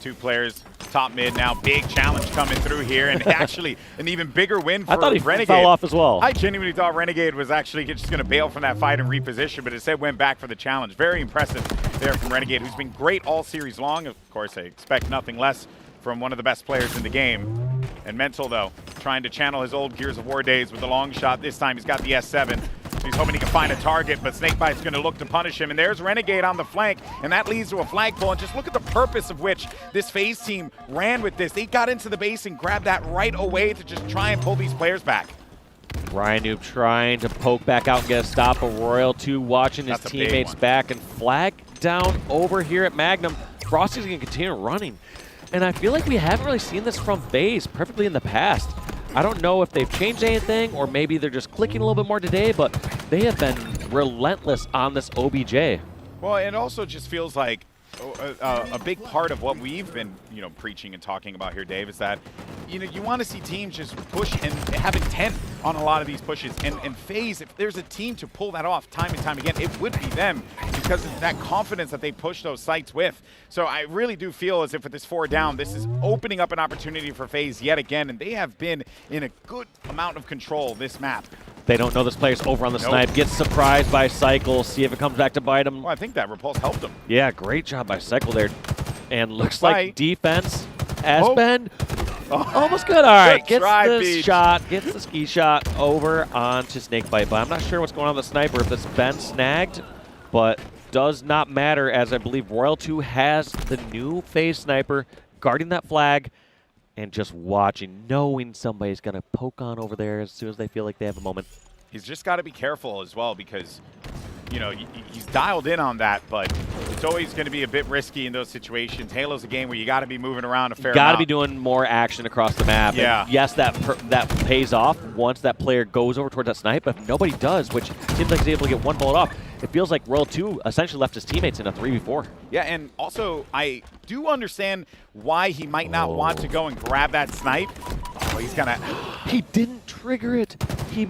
Two players, top mid now. Big challenge coming through here, and actually an even bigger win for I thought he Renegade. fell off as well. I genuinely thought Renegade was actually just going to bail from that fight and reposition, but instead went back for the challenge. Very impressive there from Renegade, who's been great all series long. Of course, I expect nothing less from one of the best players in the game. And Mental, though, trying to channel his old Gears of War days with the long shot. This time he's got the S7. He's hoping he can find a target, but Snakebite's going to look to punish him. And there's Renegade on the flank, and that leads to a flagpole. And just look at the purpose of which this FaZe team ran with this. They got into the base and grabbed that right away to just try and pull these players back. Ryan Noob trying to poke back out and get a stop. A Royal 2 watching his teammates back, and flag down over here at Magnum. Frosty's going to continue running. And I feel like we haven't really seen this from FaZe perfectly in the past. I don't know if they've changed anything, or maybe they're just clicking a little bit more today, but they have been relentless on this OBJ. Well, it also just feels like a big part of what we've been, preaching and talking about here, Dave, is that, you want to see teams just push and have intent on a lot of these pushes. And FaZe, if there's a team to pull that off time and time again, it would be them because of that confidence that they push those sites with. So I really do feel as if with this 4 down, this is opening up an opportunity for FaZe yet again, and they have been in a good amount of control this map. They don't know this player's over on the snipe. Gets surprised by Cycle. See if it comes back to bite him. Well, I think that repulse helped him. Yeah, great job by Cycle there. And looks like defense has been almost good. All right, gets the shot, gets the ski shot over onto Snakebite. But I'm not sure what's going on with the sniper, if it's been snagged, but does not matter, as I believe Royal 2 has the new FaZe sniper guarding that flag and just watching, knowing somebody's going to poke on over there as soon as they feel like they have a moment. He's just got to be careful as well because, he's dialed in on that, but it's always going to be a bit risky in those situations. Halo's a game where you got to be moving around a fair amount. Got to be doing more action across the map. Yeah. And yes, that pays off once that player goes over towards that snipe, but if nobody does, which seems like he's able to get one bullet off, it feels like Royal 2 essentially left his teammates in a 3v4. Yeah, and also I do understand why he might not want to go and grab that snipe. Oh, he's gonna. He didn't trigger it. He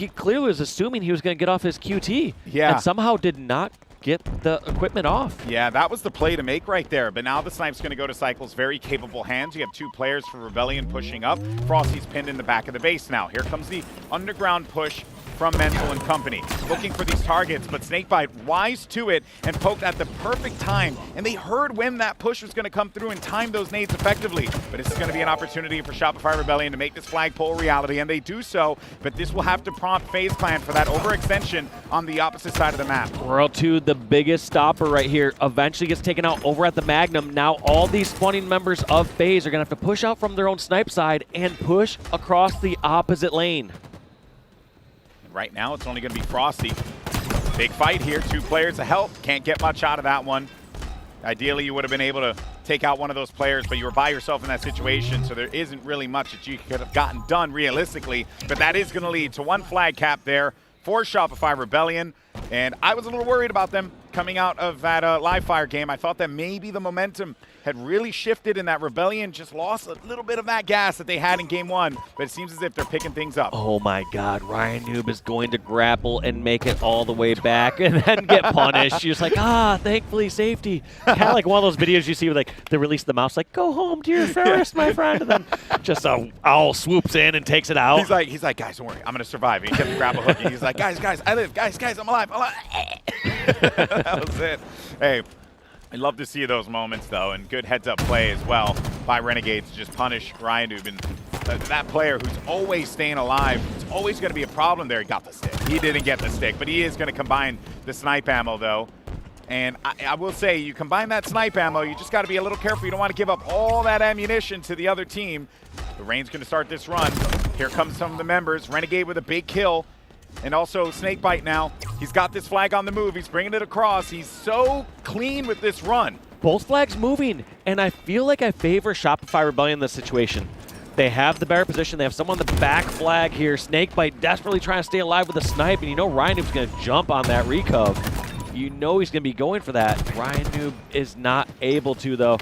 clearly was assuming he was going to get off his QT. Yeah. And somehow did not get the equipment off. Yeah, that was the play to make right there. But now the snipe's going to go to Cycle's very capable hands. You have 2 players for Rebellion pushing up. Frosty's pinned in the back of the base now. Here comes the underground push from Mental and company. Looking for these targets, but Snakebite wise to it and poked at the perfect time. And they heard when that push was going to come through and time those nades effectively. But this is going to be an opportunity for Shopify Rebellion to make this flagpole reality, and they do so. But this will have to prompt FaZe Clan for that overextension on the opposite side of the map. World 2, the biggest stopper right here, eventually gets taken out over at the Magnum. Now all these spawning members of FaZe are going to have to push out from their own snipe side and push across the opposite lane. Right now, it's only going to be Frosty. Big fight here. 2 players to help. Can't get much out of that one. Ideally, you would have been able to take out one of those players, but you were by yourself in that situation, so there isn't really much that you could have gotten done realistically. But that is going to lead to 1 flag cap there for Shopify Rebellion. And I was a little worried about them coming out of that live fire game. I thought that maybe the momentum had really shifted and that Rebellion just lost a little bit of that gas that they had in game 1, but it seems as if they're picking things up. Oh my God, Ryan Noob is going to grapple and make it all the way back and then get punished. You're just like, thankfully safety. Kind of like one of those videos you see where like they release the mouse, like, go home to your forest, my friend, and then just a owl swoops in and takes it out. He's like, guys, don't worry, I'm gonna survive. And he kept the grapple hook, and he's like, guys, I live, guys, I'm alive. That was it. Hey, I love to see those moments, though, and good heads-up play as well by Renegade to just punish Ryan Noob. And that player who's always staying alive, it's always going to be a problem there. He got the stick. He didn't get the stick, but he is going to combine the snipe ammo, though. And I will say, you combine that snipe ammo, you just got to be a little careful. You don't want to give up all that ammunition to the other team. The Rain's going to start this run. Here comes some of the members. Renegade with a big kill. And also Snakebite now He's got this flag on the move. He's bringing it across. He's so clean with this run. Both flags moving, and I feel like I favor Shopify Rebellion in this situation. They have the better position. They have someone on the back flag here. Snakebite desperately trying to stay alive with a snipe, and you know Ryan Noob's going to jump on that recov. You know he's going to be going for that. Ryan Noob is not able to, though.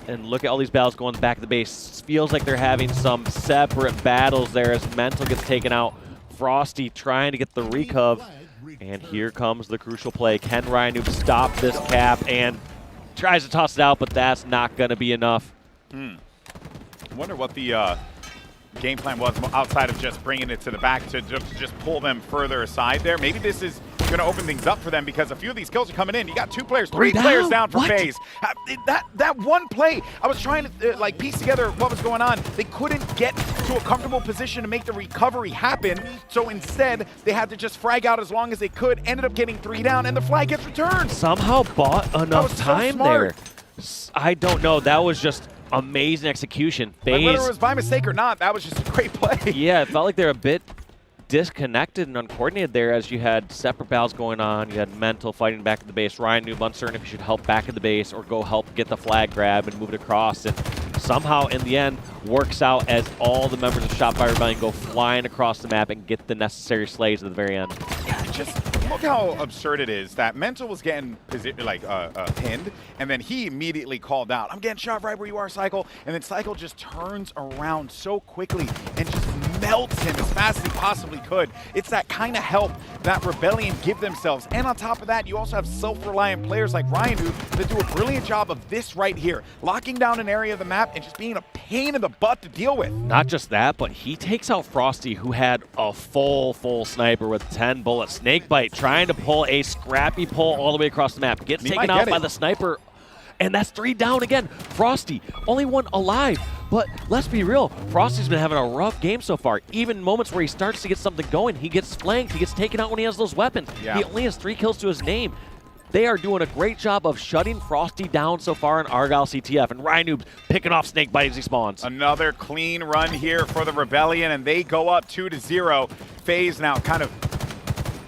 And look at all these battles going back to the base. Feels like they're having some separate battles there as Mental gets taken out. Frosty trying to get the recov. And here comes the crucial play. Can Ryan Noob stop this cap? And tries to toss it out, but that's not going to be enough. I wonder what the game plan was outside of just bringing it to the back to just pull them further aside there. Maybe this is going to open things up for them because a few of these kills are coming in. You got 2 players, 3 players down for FaZe. That one play, I was trying to like piece together what was going on. They couldn't get to a comfortable position to make the recovery happen, so instead they had to just frag out as long as they could. Ended up getting 3 down, and the flag gets returned. Somehow bought enough time there. I don't know. That was just amazing execution. Like whether it was by mistake or not, that was just a great play. Yeah, it felt like they're a bit disconnected and uncoordinated there as you had separate battles going on. You had Mental fighting back at the base. Ryan Noob uncertain if he should help back at the base or go help get the flag grab and move it across. And somehow, in the end, works out as all the members of Shopify Rebellion go flying across the map and get the necessary slays at the very end. Just look how absurd it is that Mental was getting pinned, and then he immediately called out, "I'm getting shot right where you are, Cycle." And then Cycle just turns around so quickly and just melts him as fast as he possibly could. It's that kind of help that Rebellion give themselves. And on top of that, you also have self-reliant players like Ryan that do a brilliant job of this right here, locking down an area of the map and just being a pain in the butt to deal with. Not just that, but he takes out Frosty, who had a full sniper with 10 bullets. Snakebite trying to pull a scrappy pull all the way across the map. Gets taken out by the sniper, and that's 3 down again. Frosty, only 1 alive. But let's be real, Frosty's been having a rough game so far. Even moments where he starts to get something going, he gets flanked, he gets taken out when he has those weapons. Yeah. He only has 3 kills to his name. They are doing a great job of shutting Frosty down so far in Argyle CTF, and Ryan Noob's picking off Snakebite as he spawns. Another clean run here for the Rebellion, and they go up 2-0. FaZe now kind of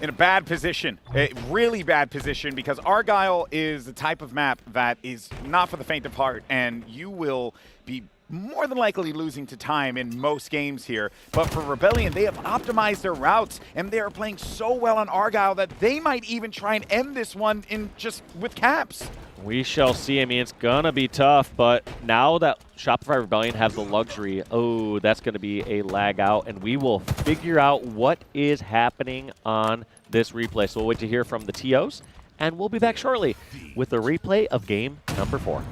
in a bad position, a really bad position, because Argyle is the type of map that is not for the faint of heart, and you will be more than likely losing to time in most games here. But for Rebellion, they have optimized their routes, and they are playing so well on Argyle that they might even try and end this one in just with caps. We shall see. I mean, it's going to be tough, but now that Shopify Rebellion has the luxury, oh, that's going to be a lag out, and we will figure out what is happening on this replay. So we'll wait to hear from the TOs, and we'll be back shortly with a replay of game number 4.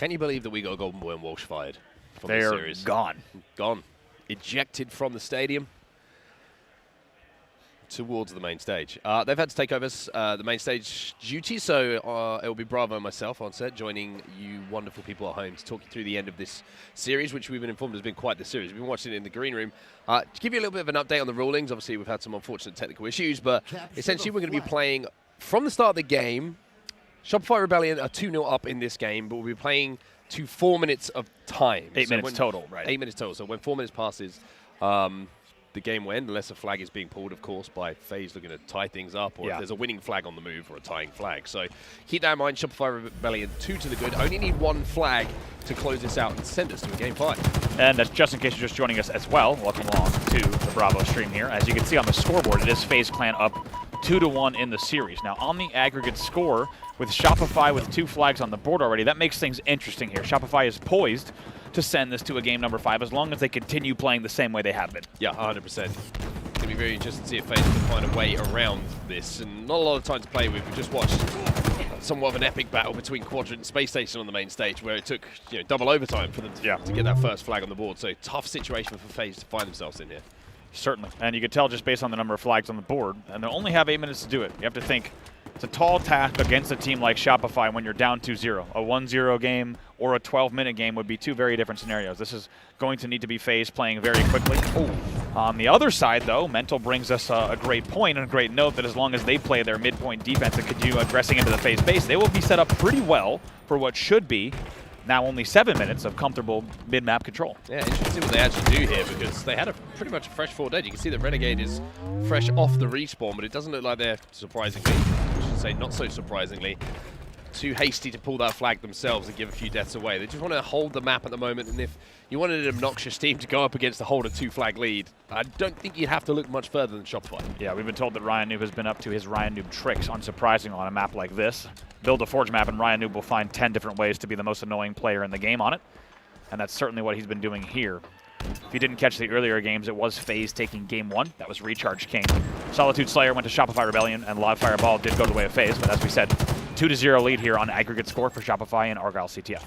Can you believe that we got Golden Boy and Walsh fired from They're the series? gone. Gone. Ejected from the stadium towards the main stage. They've had to take over the main stage duty, so it will be Bravo and myself on set, joining you wonderful people at home to talk you through the end of this series, which we've been informed has been quite the series. We've been watching it in the green room. To give you a little bit of an update on the rulings, obviously we've had some unfortunate technical issues, but essentially we're going to be playing from the start of the game. Shopify Rebellion are 2-0 up in this game, but we'll be playing to 4 minutes of time. 8 minutes total, right? 8 minutes total. So when 4 minutes passes, the game will end, unless a flag is being pulled, of course, by FaZe looking to tie things up, or if there's a winning flag on the move or a tying flag. So keep that in mind. Shopify Rebellion 2 to the good. Only need 1 flag to close this out and send us to a game 5. And just in case you're just joining us as well, welcome along to the Bravo stream here. As you can see on the scoreboard, it is FaZe Clan up 2-1 in the series. Now, on the aggregate score, with Shopify with 2 flags on the board already, that makes things interesting here. Shopify is poised to send this to a game number 5 as long as they continue playing the same way they have been. Yeah, 100%. It's going to be very interesting to see if FaZe can find a way around this. And not a lot of time to play with. We just watched somewhat of an epic battle between Quadrant and Space Station on the main stage, where it took double overtime for them to get that first flag on the board. So tough situation for FaZe to find themselves in here. Certainly. And you could tell just based on the number of flags on the board, and they only have 8 minutes to do it. You have to think it's a tall task against a team like Shopify when you're down 2-0. A 1-0 game or a 12-minute game would be 2 very different scenarios. This is going to need to be FaZe playing very quickly. On the other side, though, Mental brings us a great point and a great note that as long as they play their midpoint defense and continue aggressing into the FaZe base, they will be set up pretty well for what should be now only 7 minutes of comfortable mid-map control. Yeah, interesting what they actually do here, because they had a pretty much a fresh forward edge. You can see that Renegade is fresh off the respawn, but it doesn't look like they're, surprisingly, I should say not so surprisingly, too hasty to pull that flag themselves and give a few deaths away. They just want to hold the map at the moment, and if you wanted an obnoxious team to go up against a hold a 2-flag lead, I don't think you'd have to look much further than Shopify. Yeah, we've been told that Ryan Noob has been up to his Ryan Noob tricks, unsurprising on a map like this. Build a Forge map, and Ryan Noob will find 10 different ways to be the most annoying player in the game on it, and that's certainly what he's been doing here. If you didn't catch the earlier games, it was FaZe taking game 1. That was Recharge King. Solitude Slayer went to Shopify Rebellion, and Live Fireball did go the way of FaZe, but as we said, 2-0 lead here on aggregate score for Shopify and Argyle CTF.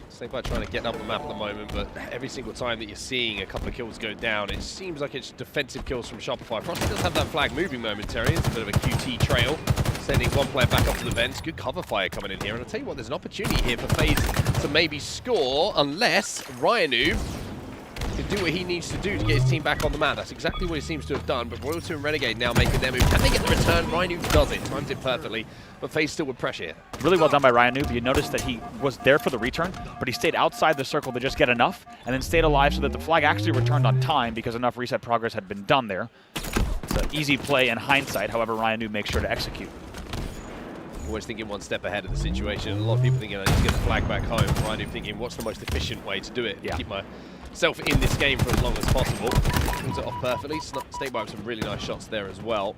Snakebite trying to get up the map at the moment, but every single time that you're seeing a couple of kills go down, it seems like it's defensive kills from Shopify. Frosty does have that flag moving momentarily. It's a bit of a QT trail, sending one player back up to the vents. Good cover fire coming in here, and I'll tell you what, there's an opportunity here for FaZe to maybe score, unless Ryanu can do what he needs to do to get his team back on the map. That's exactly what he seems to have done, but Royalty and Renegade now making their move. Can they get the return? Ryanu does it, times it perfectly, but FaZe still with pressure here. Really well done by Ryan Noob. You noticed that he was there for the return, but he stayed outside the circle to just get enough, and then stayed alive so that the flag actually returned on time because enough reset progress had been done there. It's an easy play in hindsight, however Ryan Noob makes sure to execute. Always thinking one step ahead of the situation. A lot of people thinking, I need to get the flag back home. Ryan Noob thinking, what's the most efficient way to do it? Yeah. Keep myself in this game for as long as possible. Pulls it off perfectly. Snakebite with some really nice shots there as well.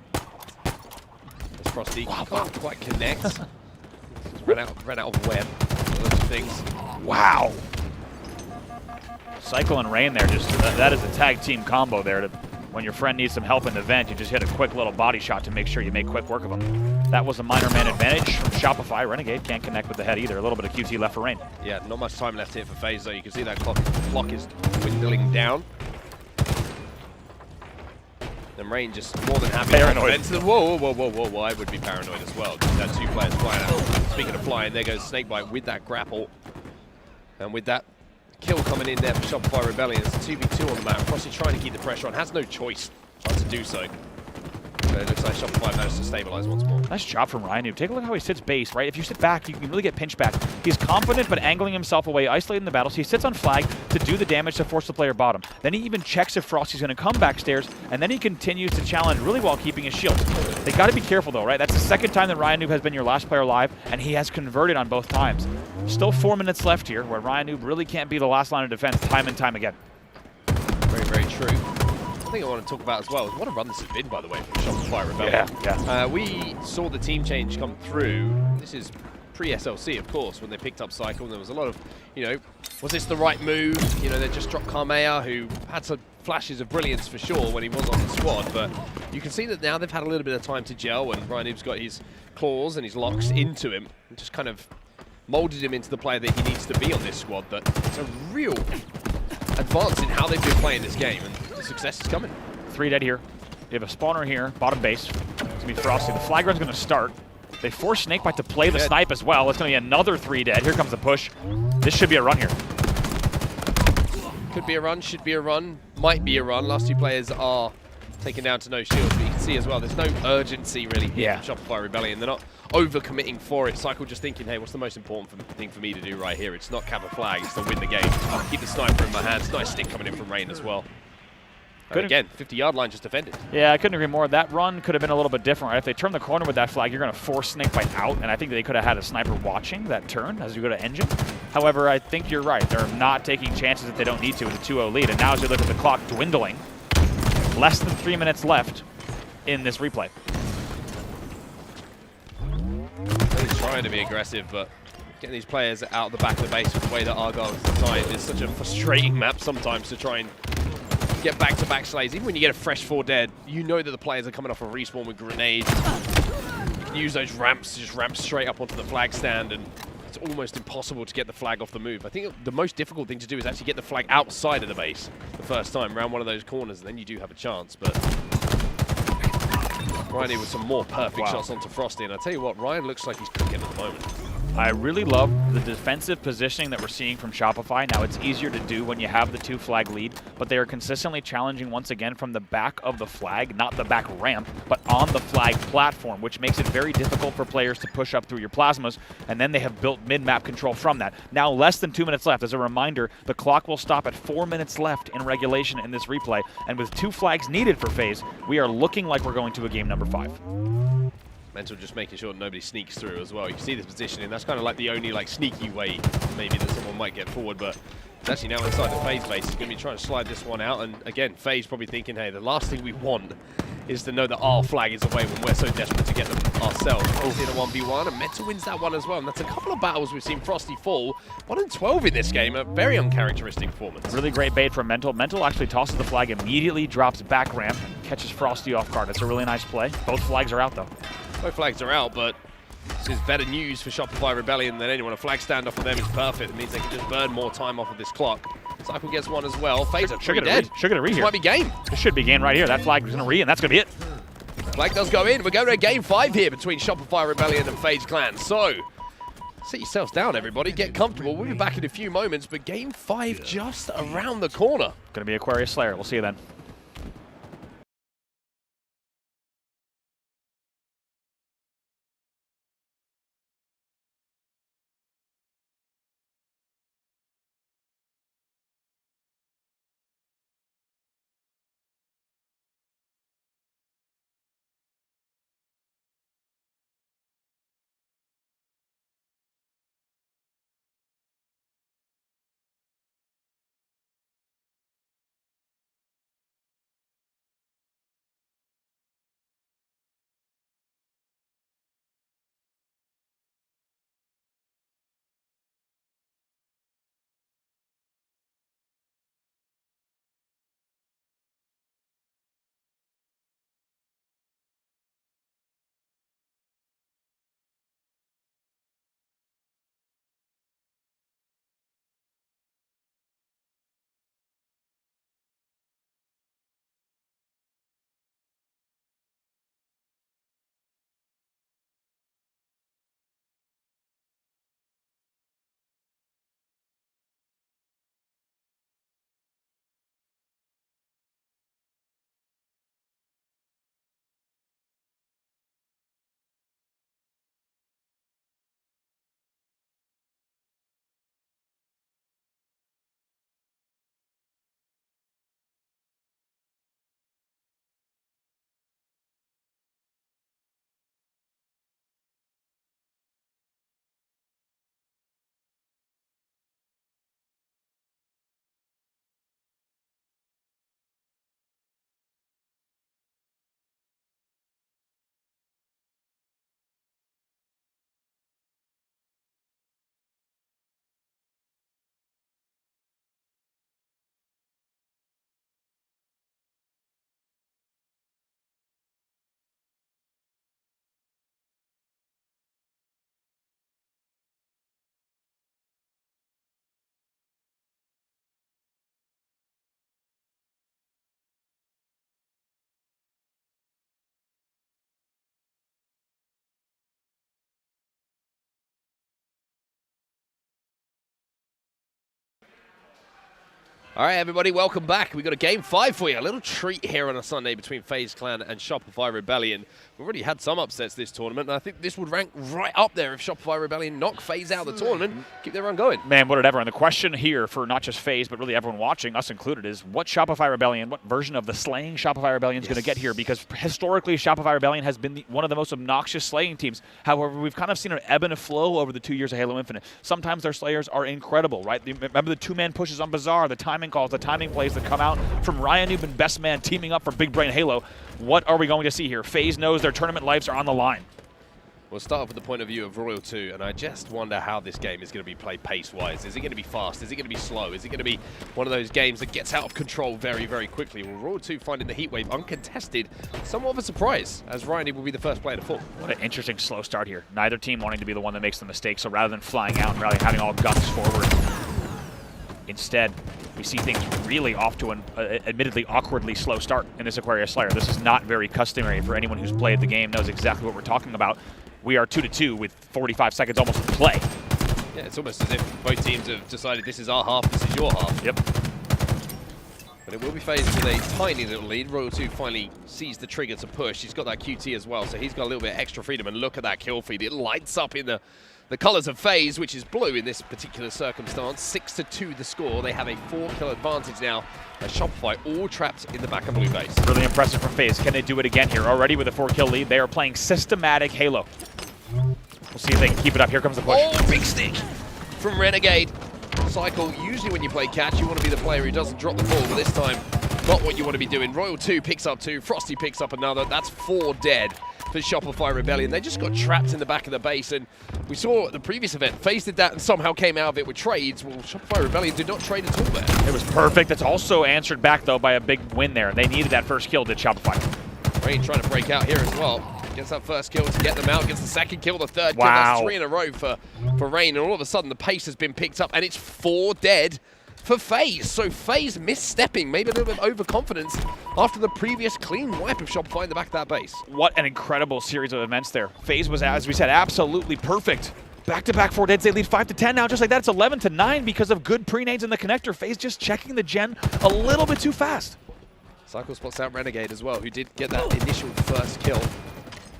This Frosty can't quite connect. ran out of web. Those things. Wow. Cycle and Rain there, just that is a tag team combo there. When your friend needs some help in the vent, you just hit a quick little body shot to make sure you make quick work of them. That was a minor man advantage from Shopify. Renegade can't connect with the head either. A little bit of QT left for Rain. Yeah, not much time left here for FaZe though. You can see that clock is dwindling down. And Rain just more than happy. Paranoid. Whoa. I would be paranoid as well. That 2 players flying out. Speaking of flying, there goes Snakebite with that grapple. And with that kill coming in there for Shopify Rebellion. It's a 2v2 on the map. Frosty trying to keep the pressure on. Has no choice trying to do so. But it looks like Shopify managed to stabilize once more. Nice job from Ryan Noob. Take a look how he sits base, right? If you sit back, you can really get pinched back. He's confident, but angling himself away, isolating the battle. So he sits on flag to do the damage to force the player bottom. Then he even checks if Frosty's going to come backstairs, and then he continues to challenge really while keeping his shield. They got to be careful, though, right? That's the second time that Ryan Noob has been your last player alive, and he has converted on both times. Still 4 minutes left here, where Ryan Noob really can't be the last line of defense time and time again. Very, very true. I think I want to talk about as well is what a run this has been, by the way, from Shopify Rebellion. Yeah. We saw the team change come through. This is pre-SLC, of course, when they picked up Cycle. There was a lot of, was this the right move? They just dropped Carmea, who had some flashes of brilliance for sure when he was on the squad, but you can see that now they've had a little bit of time to gel, and Ryan Noob's got his claws and his locks into him, and just kind of molded him into the player that he needs to be on this squad. That it's a real advance in how they've been playing this game, and the success is coming. 3 dead here. They have a spawner here, bottom base. It's going to be Frosty. The flag run's going to start. They force Snakebite to play the snipe as well. It's going to be another 3 dead. Here comes the push. This should be a run here. Could be a run, should be a run, might be a run. Last 2 players are taken down to no shields, but you can see as well, there's no urgency really here from Shopify Rebellion. They're not over-committing for it. Cycle just thinking, hey, what's the most important thing for me to do right here? It's not cap a flag, it's to win the game. Keep the sniper in my hands. Nice stick coming in from Rain as well. And again, 50-yard line just defended. Yeah, I couldn't agree more. That run could have been a little bit different. Right? If they turn the corner with that flag, you're going to force Snakebite out, and I think they could have had a sniper watching that turn as you go to engine. However, I think you're right. They're not taking chances if they don't need to with a 2-0 lead, and now as you look at the clock dwindling, less than 3 minutes left in this replay. He's trying to be aggressive, but getting these players out of the back of the base with the way that Argyle is designed is such a frustrating map sometimes to try and get back-to-back slays. Even when you get a fresh 4 dead, you know that the players are coming off a respawn with grenades. Use those ramps to just ramp straight up onto the flag stand, and it's almost impossible to get the flag off the move. I think the most difficult thing to do is actually get the flag outside of the base the first time, around one of those corners, and then you do have a chance. But Ryan here with some more perfect shots onto Frosty, and I tell you what, Ryan looks like he's cooking at the moment. I really love the defensive positioning that we're seeing from Shopify. Now, it's easier to do when you have the 2 flag lead, but they are consistently challenging once again from the back of the flag, not the back ramp, but on the flag platform, which makes it very difficult for players to push up through your plasmas, and then they have built mid-map control from that. Now, less than 2 minutes left. As a reminder, the clock will stop at 4 minutes left in regulation in this replay, and with 2 flags needed for FaZe, we are looking like we're going to a game number 5. Mental just making sure nobody sneaks through as well. You can see this positioning. That's kind of like the only sneaky way maybe that someone might get forward, but it's actually now inside the FaZe base. He's going to be trying to slide this one out, and again, FaZe probably thinking, hey, the last thing we want is to know that our flag is away when we're so desperate to get them ourselves. In a 1v1, and Mental wins that one as well, and that's a couple of battles we've seen Frosty fall. 1-12 in this game, a very uncharacteristic performance. Really great bait from Mental. Mental actually tosses the flag immediately, drops back ramp, and catches Frosty off guard. It's a really nice play. Both flags are out, though. Both flags are out, but this is better news for Shopify Rebellion than anyone. A flag standoff for them is perfect. It means they can just burn more time off of this clock. Cycle gets one as well. FaZe are 3 dead. Should get a re This here. might be game. This should be game right here. That flag is going to re, and that's going to be it. Flag does go in. We're going to a game 5 here between Shopify Rebellion and FaZe Clan. So, sit yourselves down, everybody. Get comfortable. We'll be back in a few moments, but game 5 just around the corner. Going to be Aquarius Slayer. We'll see you then. All right, everybody, welcome back. We've got a game 5 for you. A little treat here on a Sunday between FaZe Clan and Shopify Rebellion. We've already had some upsets this tournament, and I think this would rank right up there if Shopify Rebellion knock FaZe out of the tournament, keep their run going. Man, would it ever? And the question here for not just FaZe, but really everyone watching, us included, is what Shopify Rebellion, what version of the slaying Shopify Rebellion is going to get here? Because historically, Shopify Rebellion has been one of the most obnoxious slaying teams. However, we've kind of seen an ebb and a flow over the 2 years of Halo Infinite. Sometimes their slayers are incredible, right? Remember the two-man pushes on Bazaar, the timing calls, the timing plays that come out from Ryan Noob and Best Man teaming up for Big Brain Halo. What are we going to see here? FaZe knows their tournament lives are on the line. We'll start off with the point of view of Royal 2, and I just wonder how this game is going to be played pace-wise. Is it going to be fast? Is it going to be slow? Is it going to be one of those games that gets out of control very, very quickly? Well, Royal 2 finding the heatwave uncontested, somewhat of a surprise, as Ryan will be the first player to fall. What an interesting slow start here. Neither team wanting to be the one that makes the mistake, so rather than flying out and really having all guns forward, instead, we see things really off to an admittedly awkwardly slow start in this Aquarius Slayer. This is not very customary. For anyone who's played the game knows exactly what we're talking about. We are 2-2 with 45 seconds almost to play. Yeah, it's almost as if both teams have decided this is our half, this is your half. Yep. But it will be FaZe with a tiny little lead. Royal 2 finally sees the trigger to push. He's got that QT as well, so he's got a little bit of extra freedom. And look at that kill feed. It lights up in the colors of FaZe, which is blue in this particular circumstance. 6-2 the score. They have a 4-kill advantage now. Shopify all trapped in the back of blue base. Really impressive from FaZe. Can they do it again here? Already with a 4-kill lead, they are playing systematic Halo. We'll see if they can keep it up. Here comes the push. Oh, big stick from Renegade. Cycle, usually when you play catch, you want to be the player who doesn't drop the ball, but this time, not what you want to be doing. Royal 2 picks up 2, Frosty picks up another. That's 4 dead for Shopify Rebellion. They just got trapped in the back of the base, and we saw at the previous event, FaZe did that and somehow came out of it with trades. Well, Shopify Rebellion did not trade at all there. It was perfect. It's also answered back, though, by a big win there. They needed that first kill, did Shopify. Rain trying to break out here as well. Gets that first kill to get them out, gets the second kill, the third kill. Wow. That's 3 in a row for Rain, and all of a sudden the pace has been picked up, and it's 4 dead for FaZe. So FaZe misstepping, maybe a little bit of overconfidence after the previous clean wipe of Shopify in the back of that base. What an incredible series of events there. FaZe was, as we said, absolutely perfect. Back-to-back 4 deads, they lead 5-10 now. Just like that, it's 11-9 because of good pre-nades in the connector. FaZe just checking the gen a little bit too fast. Cycle spots out Renegade as well, who did get that initial first kill.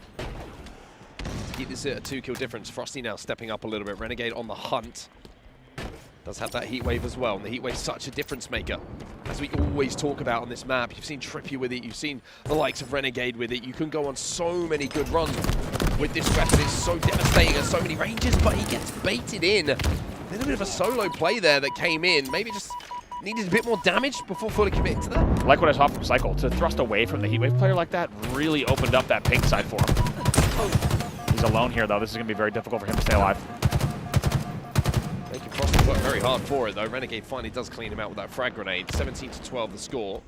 To keep this at a 2-kill difference, Frosty now stepping up a little bit. Renegade on the hunt. Does have that heat wave as well, and the heat wave's such a difference maker. As we always talk about on this map, you've seen Trippy with it, you've seen the likes of Renegade with it. You can go on so many good runs with this weapon. It's so devastating at so many ranges, but he gets baited in. A little bit of a solo play there that came in. Maybe just needed a bit more damage before fully committing to that. Like what I saw from Cycle, to thrust away from the heatwave player like that really opened up that pink side for him. He's alone here, though. This is going to be very difficult for him to stay alive. Making Frosty work very hard for it, though. Renegade finally does clean him out with that frag grenade. 17-12 the score.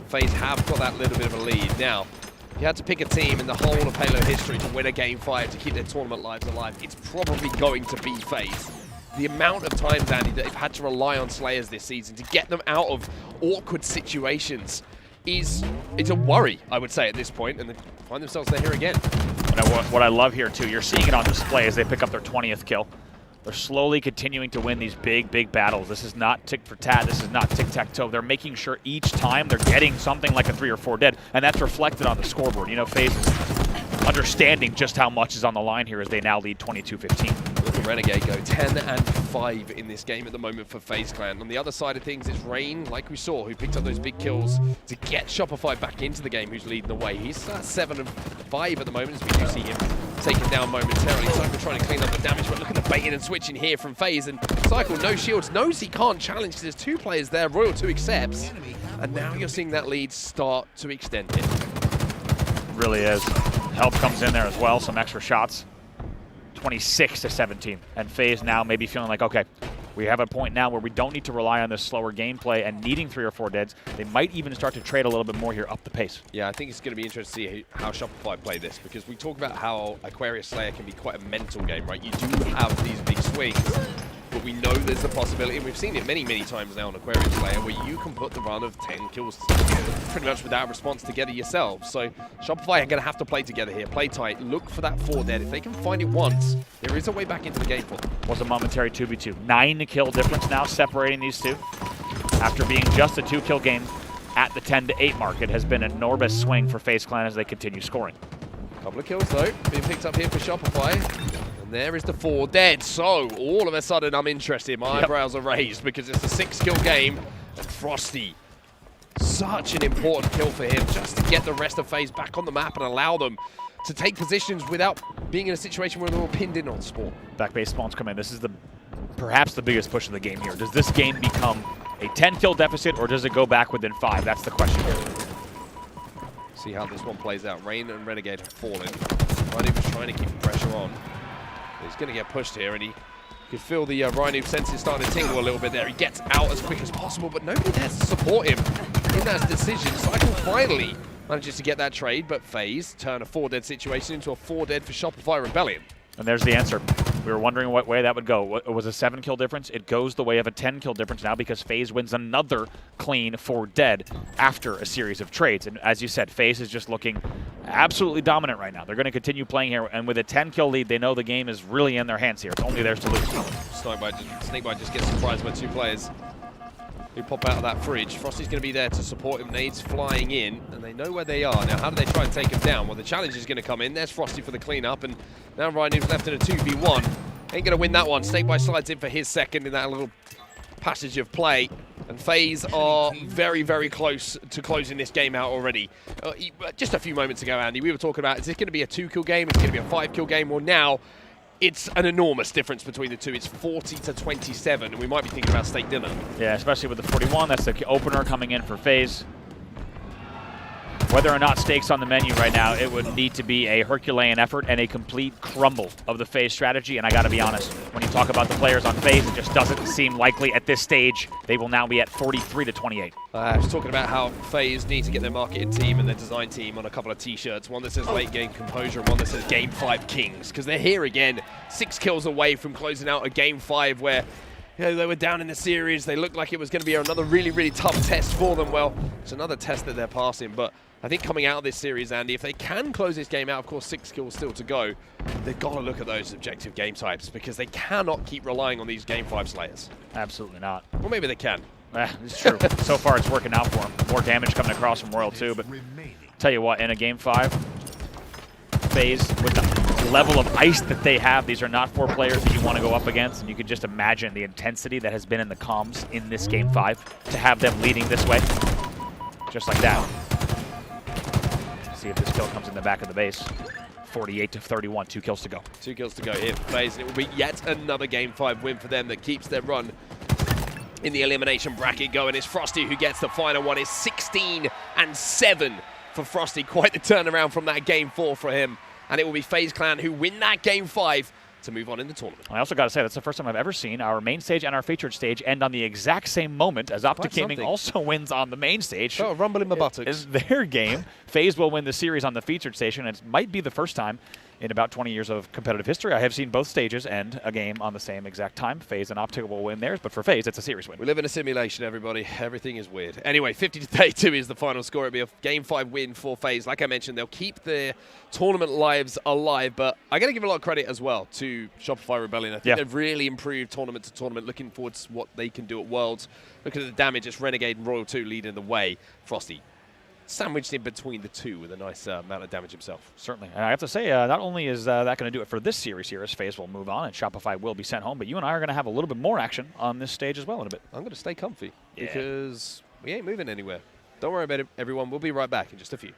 FaZe have got that little bit of a lead. Now, if you had to pick a team in the whole of Halo history to win a Game 5 to keep their tournament lives alive, it's probably going to be FaZe. The amount of times, Andy, that they've had to rely on Slayers this season to get them out of awkward situations it's a worry, I would say, at this point, and they find themselves there here again. What I love here, too, you're seeing it on display as they pick up their 20th kill. They're slowly continuing to win these big, big battles. This is not tick-for-tat. This is not tic-tac-toe. They're making sure each time they're getting something like a 3 or 4 dead, and that's reflected on the scoreboard. You know, FaZe understanding just how much is on the line here as they now lead 22-15. Look at Renegade go 10-5 in this game at the moment for FaZe Clan. On the other side of things, it's Rain, like we saw, who picked up those big kills to get Shopify back into the game, who's leading the way. He's 7-5 at the moment, as we do see him taken down momentarily. Cycle trying to clean up the damage, but look at the baiting and switching here from FaZe. And Cycle, no shields, knows he can't challenge because there's 2 players there. Royal 2 accepts, and now you're seeing that lead start to extend it. Really is. Help comes in there as well, some extra shots. 26-17, and FaZe now maybe feeling like, okay, we have a point now where we don't need to rely on this slower gameplay and needing 3 or 4 deads. They might even start to trade a little bit more here up the pace. Yeah, I think it's going to be interesting to see how Shopify play this, because we talk about how Aquarius Slayer can be quite a mental game, right? You do have these big swings, but we know there's a possibility, and we've seen it many, many times now on Aquarius Slayer, where you can put the run of 10 kills pretty much without response together yourself. So Shopify are going to have to play together here, play tight, look for that 4 dead. If they can find it once, there is a way back into the game for them. Was a momentary 2v2. 9 kill difference now separating these two. After being just a 2-kill game at the 10-8 mark, it has been an enormous swing for FaZe Clan as they continue scoring. Couple of kills though, being picked up here for Shopify. And there is the 4 dead. So all of a sudden I'm interested. My eyebrows are raised because it's a 6-kill game. And Frosty, such an important kill for him just to get the rest of FaZe back on the map and allow them to take positions without being in a situation where they're all pinned in on spawn. Back base spawns come in. This is perhaps the biggest push of the game here. Does this game become a 10-kill deficit, or does it go back within 5? That's the question here. See how this one plays out. Rain and Renegade have fallen. Rhino was trying to keep the pressure on. He's going to get pushed here, and he could feel the Rhino senses starting to tingle a little bit there. He gets out as quick as possible, but nobody there to support him in that decision. Cycle finally manages to get that trade, but FaZe turn a 4-dead situation into a 4-dead for Shopify Rebellion. And there's the answer. We were wondering what way that would go. It was a 7-kill difference. It goes the way of a 10-kill difference now because FaZe wins another clean 4-dead after a series of trades. And as you said, FaZe is just looking absolutely dominant right now. They're going to continue playing here, and with a 10-kill lead, they know the game is really in their hands here. It's only theirs to lose. Snakebite just gets surprised by 2 players who pop out of that fridge. Frosty's going to be there to support him. Nades flying in, and they know where they are. Now, how do they try and take him down? Well, the challenge is going to come in. There's Frosty for the cleanup, and now Rhino's left in a 2v1. Ain't going to win that one. Snakebite slides in for his second in that little passage of play, and FaZe are very, very close to closing this game out already. Just a few moments ago, Andy, we were talking about, is this going to be a 2-kill game? Is it going to be a 5-kill game? Well, now it's an enormous difference between the two. It's 40-27, and we might be thinking about steak dinner. Yeah, especially with the 41. That's the opener coming in for FaZe. Whether or not steaks on the menu right now, it would need to be a Herculean effort and a complete crumble of the FaZe strategy. And I got to be honest, when you talk about the players on FaZe, it just doesn't seem likely at this stage. They will now be at 43-28. I was talking about how FaZe need to get their marketing team and their design team on a couple of t-shirts. One that says late game composure and one that says game 5 kings. Because they're here again, 6 kills away from closing out a game 5 where they were down in the series. They looked like it was going to be another really, really tough test for them. Well, it's another test that they're passing, but I think coming out of this series, Andy, if they can close this game out, of course 6 kills still to go, they've got to look at those objective game types because they cannot keep relying on these game 5 slayers. Absolutely not. Well, maybe they can. It's true. So far it's working out for them. More damage coming across from Royal too, but tell you what, in a game 5, FaZe with the level of ice that they have, these are not 4 players that you want to go up against, and you could just imagine the intensity that has been in the comms in this game 5 to have them leading this way, just like that. See if this kill comes in the back of the base. 48-31, 2 kills to go. 2 kills to go here for FaZe, and it will be yet another game 5 win for them that keeps their run in the elimination bracket going. It's Frosty who gets the final one. It's 16-7 for Frosty. Quite the turnaround from that game 4 for him. And it will be FaZe Clan who win that game 5 to move on in the tournament. I also got to say, that's the first time I've ever seen our main stage and our featured stage end on the exact same moment as Optic Gaming also wins on the main stage. Oh, rumble in my buttocks. It's their game. FaZe will win the series on the featured station. It might be the first time in about 20 years of competitive history I have seen both stages end a game on the same exact time. FaZe and Optic will win theirs, but for FaZe, it's a series win. We live in a simulation, everybody. Everything is weird. Anyway, 50-32 is the final score. It'll be a game 5 win for FaZe. Like I mentioned, they'll keep their tournament lives alive, but I got to give a lot of credit as well to Shopify Rebellion. I think they've really improved tournament to tournament, looking forward to what they can do at Worlds. Looking at the damage, it's Renegade and Royal 2 leading the way. Frosty sandwiched in between the two with a nice amount of damage himself. Certainly. And I have to say, not only is that going to do it for this series here as FaZe will move on and Shopify will be sent home, but you and I are going to have a little bit more action on this stage as well in a bit. I'm going to stay comfy because we ain't moving anywhere. Don't worry about it, everyone. We'll be right back in just a few.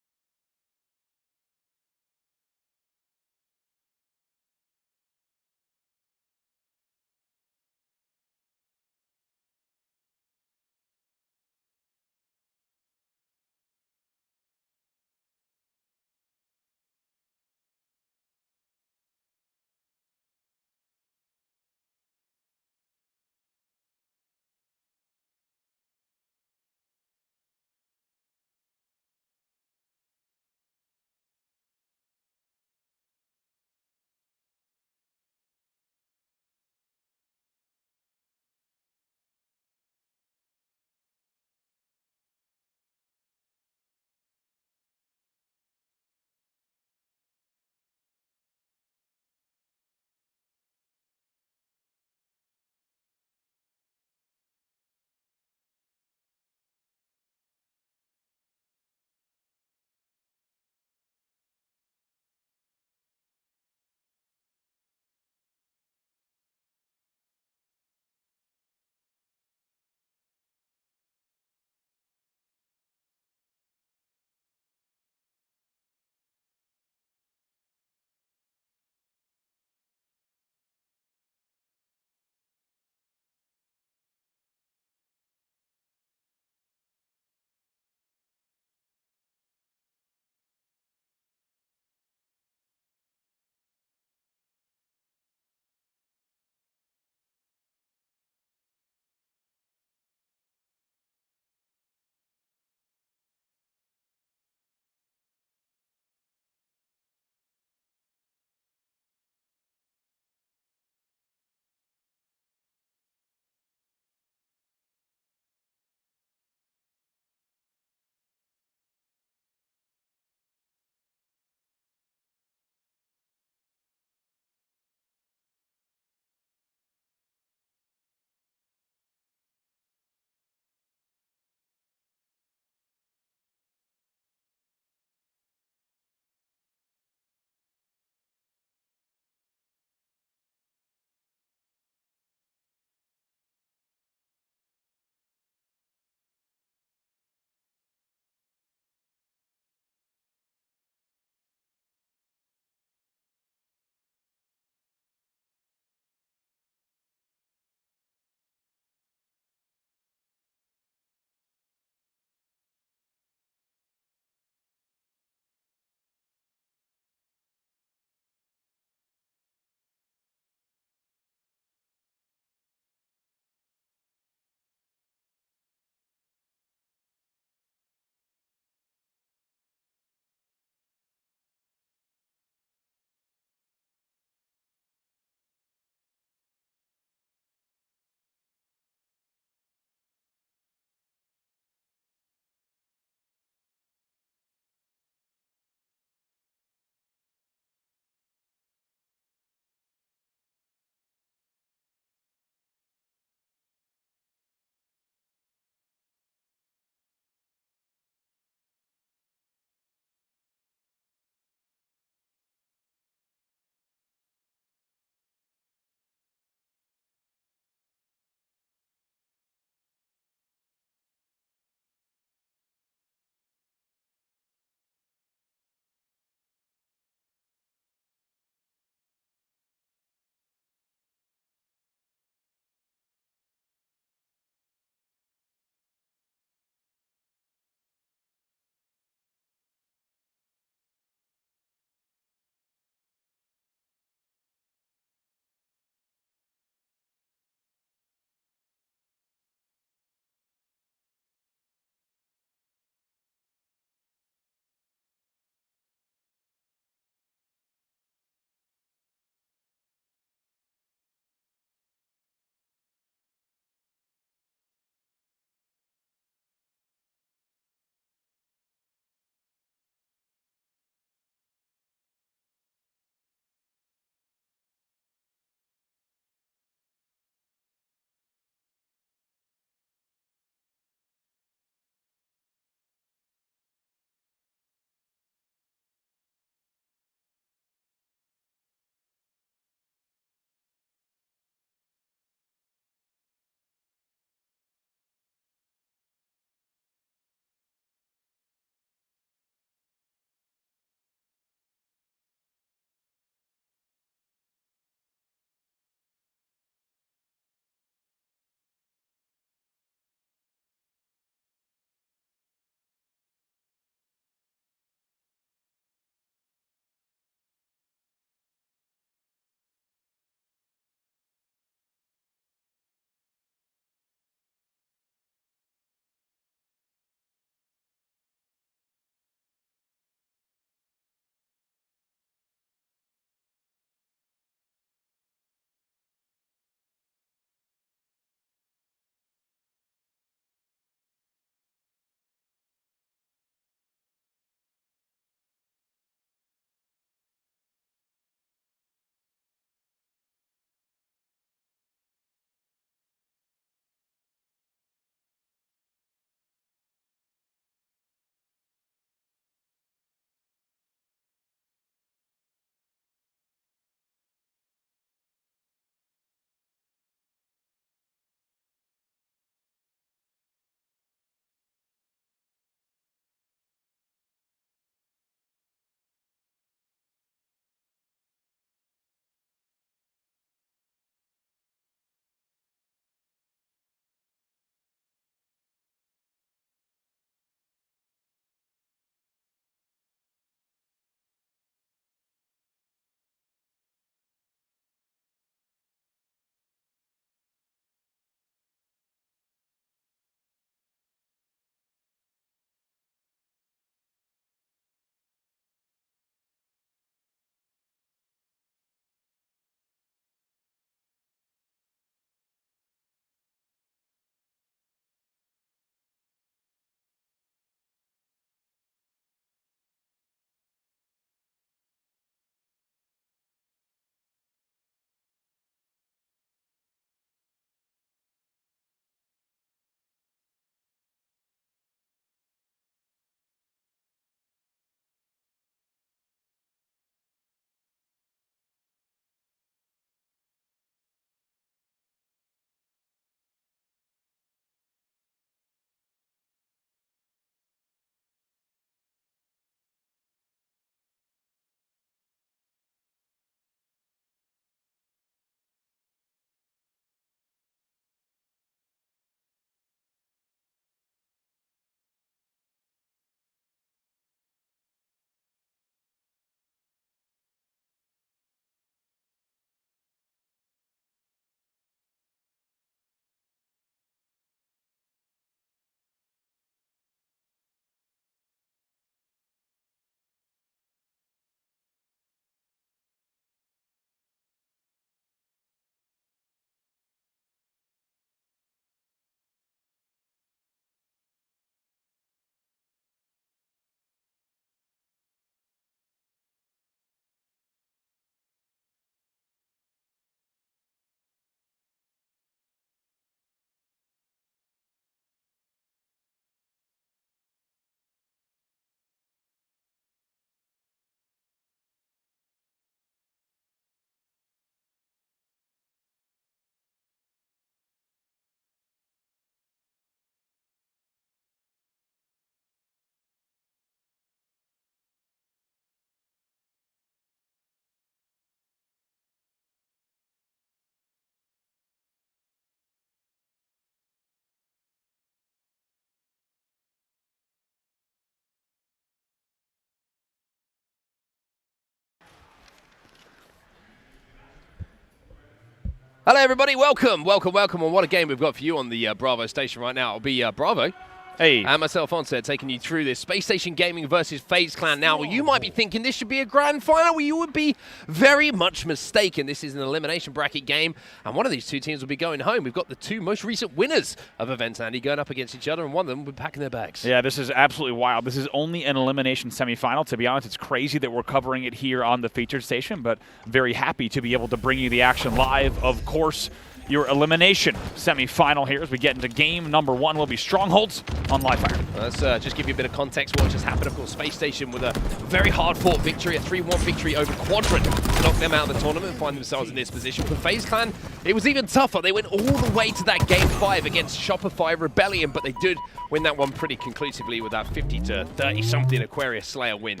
Hello, everybody. Welcome. And what a game we've got for you on the Bravo station right now. It'll be Bravo. Hey. And myself, Onset, taking you through this Space Station Gaming versus FaZe Clan. Now, you might be thinking this should be a grand final. Well, you would be very much mistaken. This is an elimination bracket game, and one of these two teams will be going home. We've got the two most recent winners of events, Andy, going up against each other, and one of them will be packing their bags. Yeah, this is absolutely wild. This is only an elimination semifinal. To be honest, it's crazy that we're covering it here on the featured station, but very happy to be able to bring you the action live. Of course, your elimination semifinal here as we get into game number 1 will be Strongholds on Live Fire. Let's just give you a bit of context what just happened. Of course, Space Station with a very hard-fought victory, a 3-1 victory over Quadrant, knocked them out of the tournament and find themselves in this position. For FaZe Clan, it was even tougher. They went all the way to that game 5 against Shopify Rebellion, but they did win that one pretty conclusively with that 50 to 30-something Aquarius Slayer win,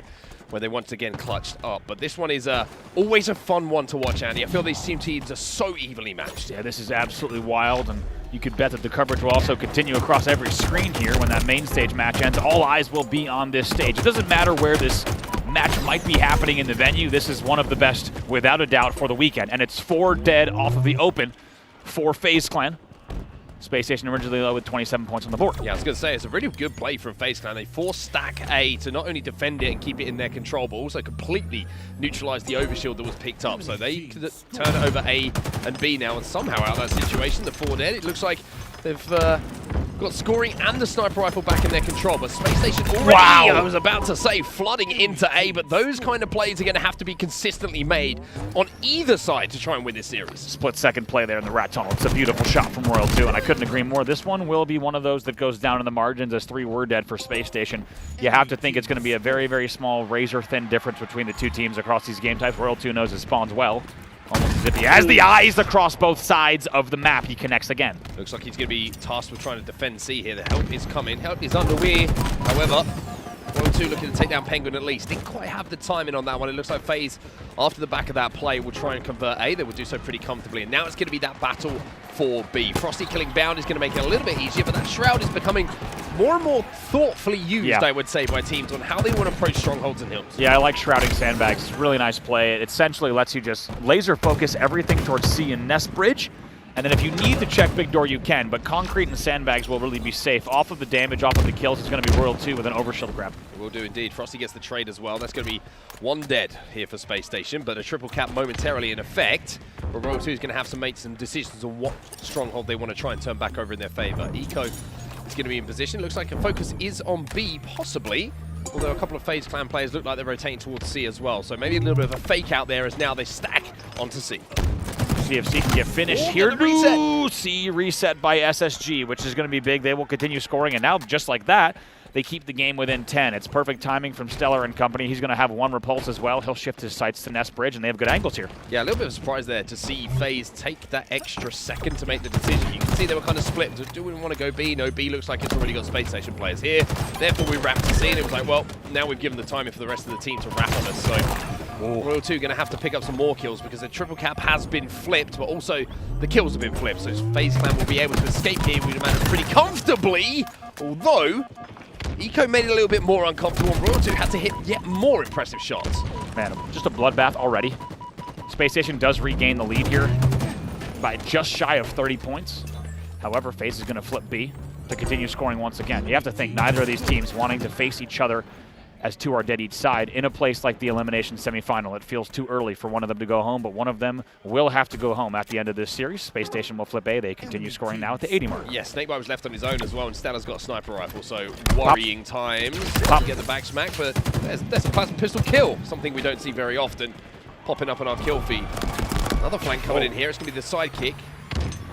where they once again clutched up. But this one is always a fun one to watch, Andy. I feel these two teams are so evenly matched. Yeah, this is absolutely wild, and you could bet that the coverage will also continue across every screen here when that main stage match ends. All eyes will be on this stage. It doesn't matter where this match might be happening in the venue. This is one of the best, without a doubt, for the weekend. And it's 4 dead off of the open for FaZe Clan. Space Station originally low with 27 points on the board. Yeah, I was going to say, it's a really good play from FaZe Clan. They forced Stack A to not only defend it and keep it in their control, but also completely neutralize the overshield that was picked up. So they could turn it over A and B now, and somehow out of that situation, the 4 dead, it looks like they've got scoring and the sniper rifle back in their control, but Space Station already, I was about to say, flooding into A, but those kind of plays are going to have to be consistently made on either side to try and win this series. Split-second play there in the rat tunnel. It's a beautiful shot from Royal 2, and I couldn't agree more. This one will be one of those that goes down in the margins as 3 were dead for Space Station. You have to think it's going to be a very, very small, razor-thin difference between the two teams across these game types. Royal 2 knows it spawns well. Almost as if he has the eyes across both sides of the map. He connects again. Looks like he's going to be tasked with trying to defend C here. The help is coming. Help is underway. However, Royal 2 looking to take down Penguin at least. Didn't quite have the timing on that one. It looks like FaZe, after the back of that play, will try and convert A. They will do so pretty comfortably. And now it's going to be that battle for B. Frosty killing Bound is going to make it a little bit easier, but that Shroud is becoming more and more thoughtfully used, I would say, by teams on how they want to approach Strongholds and Hills. Yeah, I like shrouding sandbags. It's a really nice play. It essentially lets you just laser focus everything towards C and Nest Bridge. And then if you need to check Big Door, you can, but Concrete and Sandbags will really be safe. Off of the damage, off of the kills, it's going to be Royal 2 with an overshield grab. It will do indeed. Frosty gets the trade as well. That's going to be 1 dead here for Space Station, but a triple cap momentarily in effect. But Royal 2 is going to have to make some decisions on what stronghold they want to try and turn back over in their favor. Eco is going to be in position. Looks like a focus is on B, possibly. Although a couple of FaZe Clan players look like they're rotating towards C as well. So maybe a little bit of a fake out there as now they stack onto C. CFC can get finished here. Reset. C reset by SSG, which is going to be big. They will continue scoring, and now just like that, they keep the game within 10. It's perfect timing from Stellar and company. He's going to have 1 repulse as well. He'll shift his sights to Nest Bridge, and they have good angles here. Yeah, a little bit of a surprise there to see FaZe take that extra second to make the decision. You can see they were kind of split. Do we want to go B? No, B looks like it's already got Space Station players here. Therefore, we wrap to C, and it was like, well, now we've given the timing for the rest of the team to wrap on us. So Royal 2 going to have to pick up some more kills because the triple cap has been flipped, but also the kills have been flipped. So FaZe Clan will be able to escape here, we'd imagine, pretty comfortably, although Eco made it a little bit more uncomfortable, and Royal 2 had to hit yet more impressive shots. Man, just a bloodbath already. Space Station does regain the lead here by just shy of 30 points. However, FaZe is going to flip B to continue scoring once again. You have to think neither of these teams wanting to face each other as 2 are dead each side. In a place like the elimination semifinal, it feels too early for one of them to go home, but one of them will have to go home at the end of this series. Space Station will flip A. They continue scoring now at the 80 mark. Yes, Snakebite was left on his own as well, and Stella's got a sniper rifle, so worrying times. Get the back smack, but there's a plasma pistol kill, something we don't see very often, popping up on our kill feed. Another flank coming in here. It's going to be the sidekick.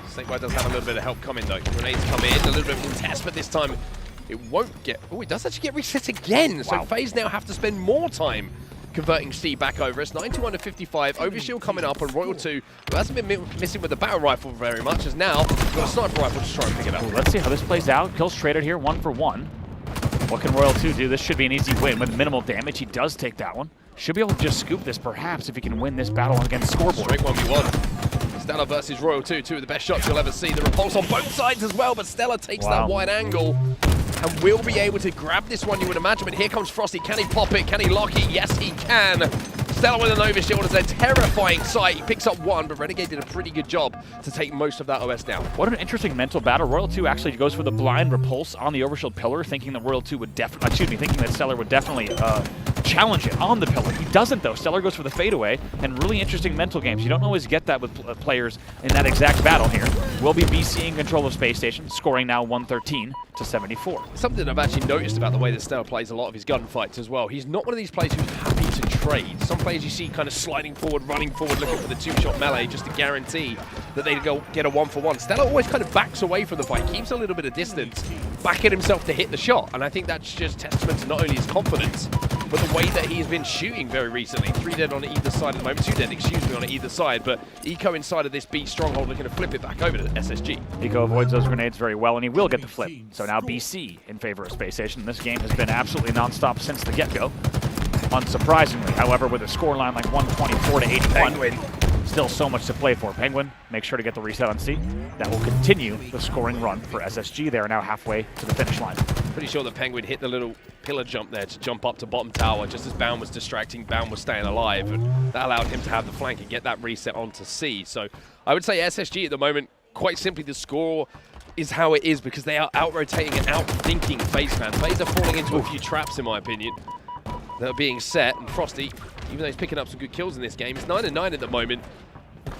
Snakebite does have a little bit of help coming, though. Grenades come in, a little bit of contest, but this time it won't get... Oh, it does actually get reset again. So FaZe now have to spend more time converting C back over. It's 9-255. Overshield coming up on Royal 2, who hasn't been missing with the battle rifle very much, as now got a sniper rifle to try and pick it up. Let's see how this plays out. Kills traded here, 1 for 1. What can Royal 2 do? This should be an easy win with minimal damage. He does take that one. Should be able to just scoop this, perhaps, if he can win this battle against Scoreboard. Straight 1v1. Stella versus Royal 2, 2 of the best shots you'll ever see. The repulse on both sides as well, but Stella takes that wide angle and will be able to grab this one, you would imagine. But here comes Frosty. Can he pop it? Can he lock it? Yes, he can. Stellar with an overshield is a terrifying sight. He picks up one, but Renegade did a pretty good job to take most of that OS down. What an interesting mental battle. Royal 2 actually goes for the blind repulse on the overshield pillar, thinking that Royal 2 would thinking that Stellar would definitely challenge it on the pillar. He doesn't, though. Stellar goes for the fadeaway, and really interesting mental games. You don't always get that with players in that exact battle here. Will be BC in control of Space Station, scoring now 113 to 74. Something I've actually noticed about the way that Stellar plays a lot of his gunfights as well. He's not one of these players who's happy to trade. Some players you see kind of sliding forward, running forward, looking for the two-shot melee just to guarantee that they go get a one-for-one. Stellar always kind of backs away from the fight, keeps a little bit of distance, backing himself to hit the shot. And I think that's just testament to not only his confidence, but the way that he's been shooting very recently. 3 dead on either side at the moment, 2 dead, excuse me, on either side. But Eco inside of this B Stronghold looking to flip it back over to SSG. Eco avoids those grenades very well, and he will get the flip. So now BC in favor of Space Station. This game has been absolutely non-stop since the get-go. Unsurprisingly, however, with a scoreline like 124 to 81. Penguin. Still so much to play for. Penguin, make sure to get the reset on C. That will continue the scoring run for SSG. They are now halfway to the finish line. Pretty sure that Penguin hit the little pillar jump there to jump up to bottom tower just as Bound was distracting. Bound was staying alive, and that allowed him to have the flank and get that reset onto C. So I would say SSG at the moment, quite simply, the score is how it is because they are out-rotating and out-thinking FaZe fans. FaZe are falling into a few traps, in my opinion, that are being set, and Frosty, even though he's picking up some good kills in this game, he's 9-9 at the moment.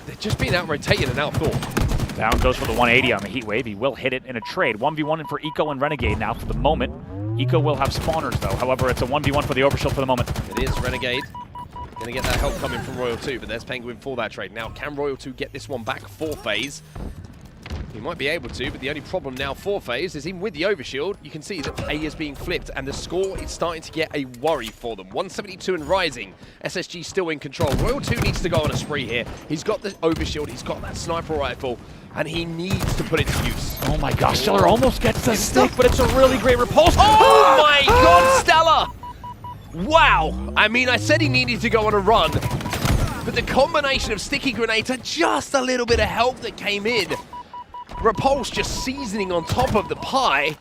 They're just being out-rotated and out-thought. Down goes for the 180 on the heat wave. He will hit it in a trade. 1v1 in for Eco and Renegade now for the moment. Eco will have spawners though. However, it's a 1v1 for the overshield for the moment. It is Renegade. Gonna get that help coming from Royal 2, but there's Penguin for that trade. Now, can Royal 2 get this one back for FaZe? He might be able to, but the only problem now for FaZe is even with the overshield, you can see that A is being flipped, and the score is starting to get a worry for them. 172 and rising. SSG still in control. Royal 2 needs to go on a spree here. He's got the overshield, he's got that sniper rifle, and he needs to put it to use. Oh my gosh, Stellar almost gets the stick, but it's a really great repulse. Oh my god, Stellar! Wow! I mean, I said he needed to go on a run, but the combination of sticky grenades and just a little bit of help that came in, Repulse just seasoning on top of the pie,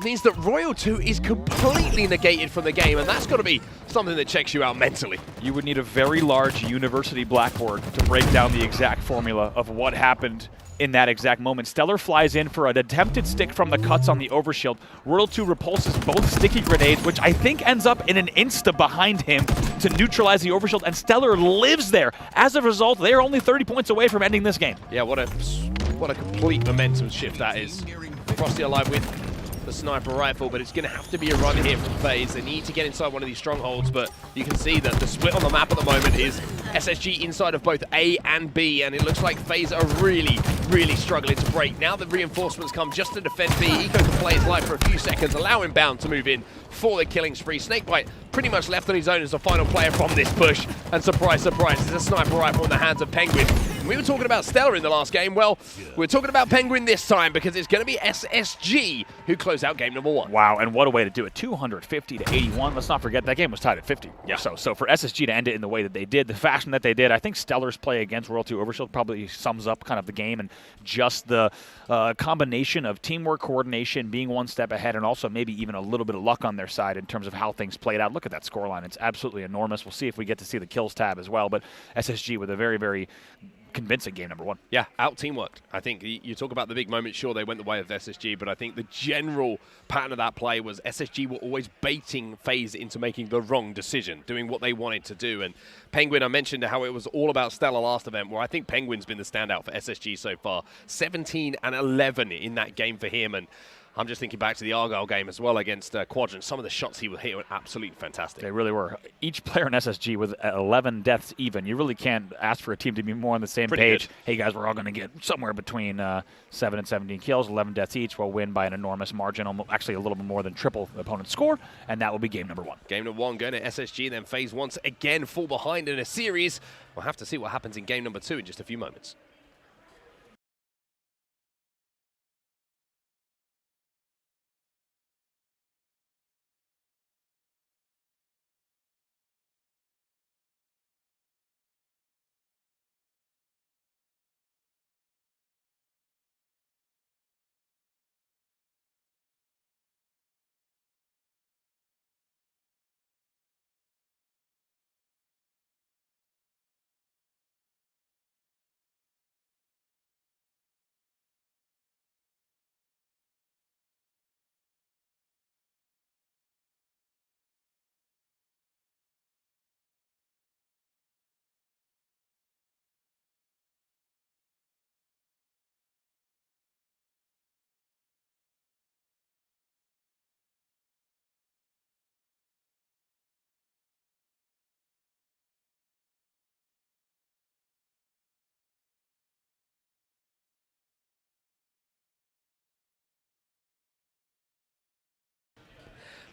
means that Royal 2 is completely negated from the game, and that's got to be something that checks you out mentally. You would need a very large university blackboard to break down the exact formula of what happened in that exact moment. Stellar flies in for an attempted stick from the cuts on the overshield. Royal 2 repulses both sticky grenades, which I think ends up in an insta behind him to neutralize the overshield, and Stellar lives there. As a result, they are only 30 points away from ending this game. Yeah, what a complete momentum shift that is. Frosty alive with the sniper rifle, but it's going to have to be a run here from FaZe. They need to get inside one of these strongholds, but you can see that the split on the map at the moment is SSG inside of both A and B, and it looks like FaZe are really struggling to break. Now the reinforcements come just to defend B. Eco can play his life for a few seconds, allowing Bound to move in for the killing spree. Snakebite pretty much left on his own as the final player from this push, and surprise, surprise, there's a sniper rifle in the hands of Penguin. And we were talking about Stellar in the last game. Well, we're talking about Penguin this time because it's going to be SSG who close out game number 1. Wow, and what a way to do it. 250 to 81. Let's not forget that game was tied at 50. Yeah. So for SSG to end it in the way that they did, the fashion that they did, I think Stellar's play against Royal 2 Overshield probably sums up kind of the game and just the combination of teamwork, coordination, being one step ahead, and also maybe even a little bit of luck on their side in terms of how things played out. Look at that scoreline. It's absolutely enormous. We'll see if we get to see the kills tab as well, but SSG with a very convincing game number 1. Yeah, out-teamworked. I think you talk about the big moment, sure, they went the way of SSG, but I think the general pattern of that play was SSG were always baiting FaZe into making the wrong decision, doing what they wanted to do. And Penguin, I mentioned how it was all about Stellar last event, where I think Penguin's been the standout for SSG so far. 17 and 11 in that game for him, and I'm just thinking back to the Argyle game as well against Quadrant. Some of the shots he would hit were absolutely fantastic. They really were. Each player in SSG with 11 deaths even. You really can't ask for a team to be more on the same page. Good. Hey guys, we're all going to get somewhere between 7 and 17 kills, 11 deaths each. We'll win by an enormous margin, actually a little bit more than triple the opponent's score, and that will be game number 1. Game number 1 going to SSG, then FaZe once again fall behind in a series. We'll have to see what happens in game number 2 in just a few moments.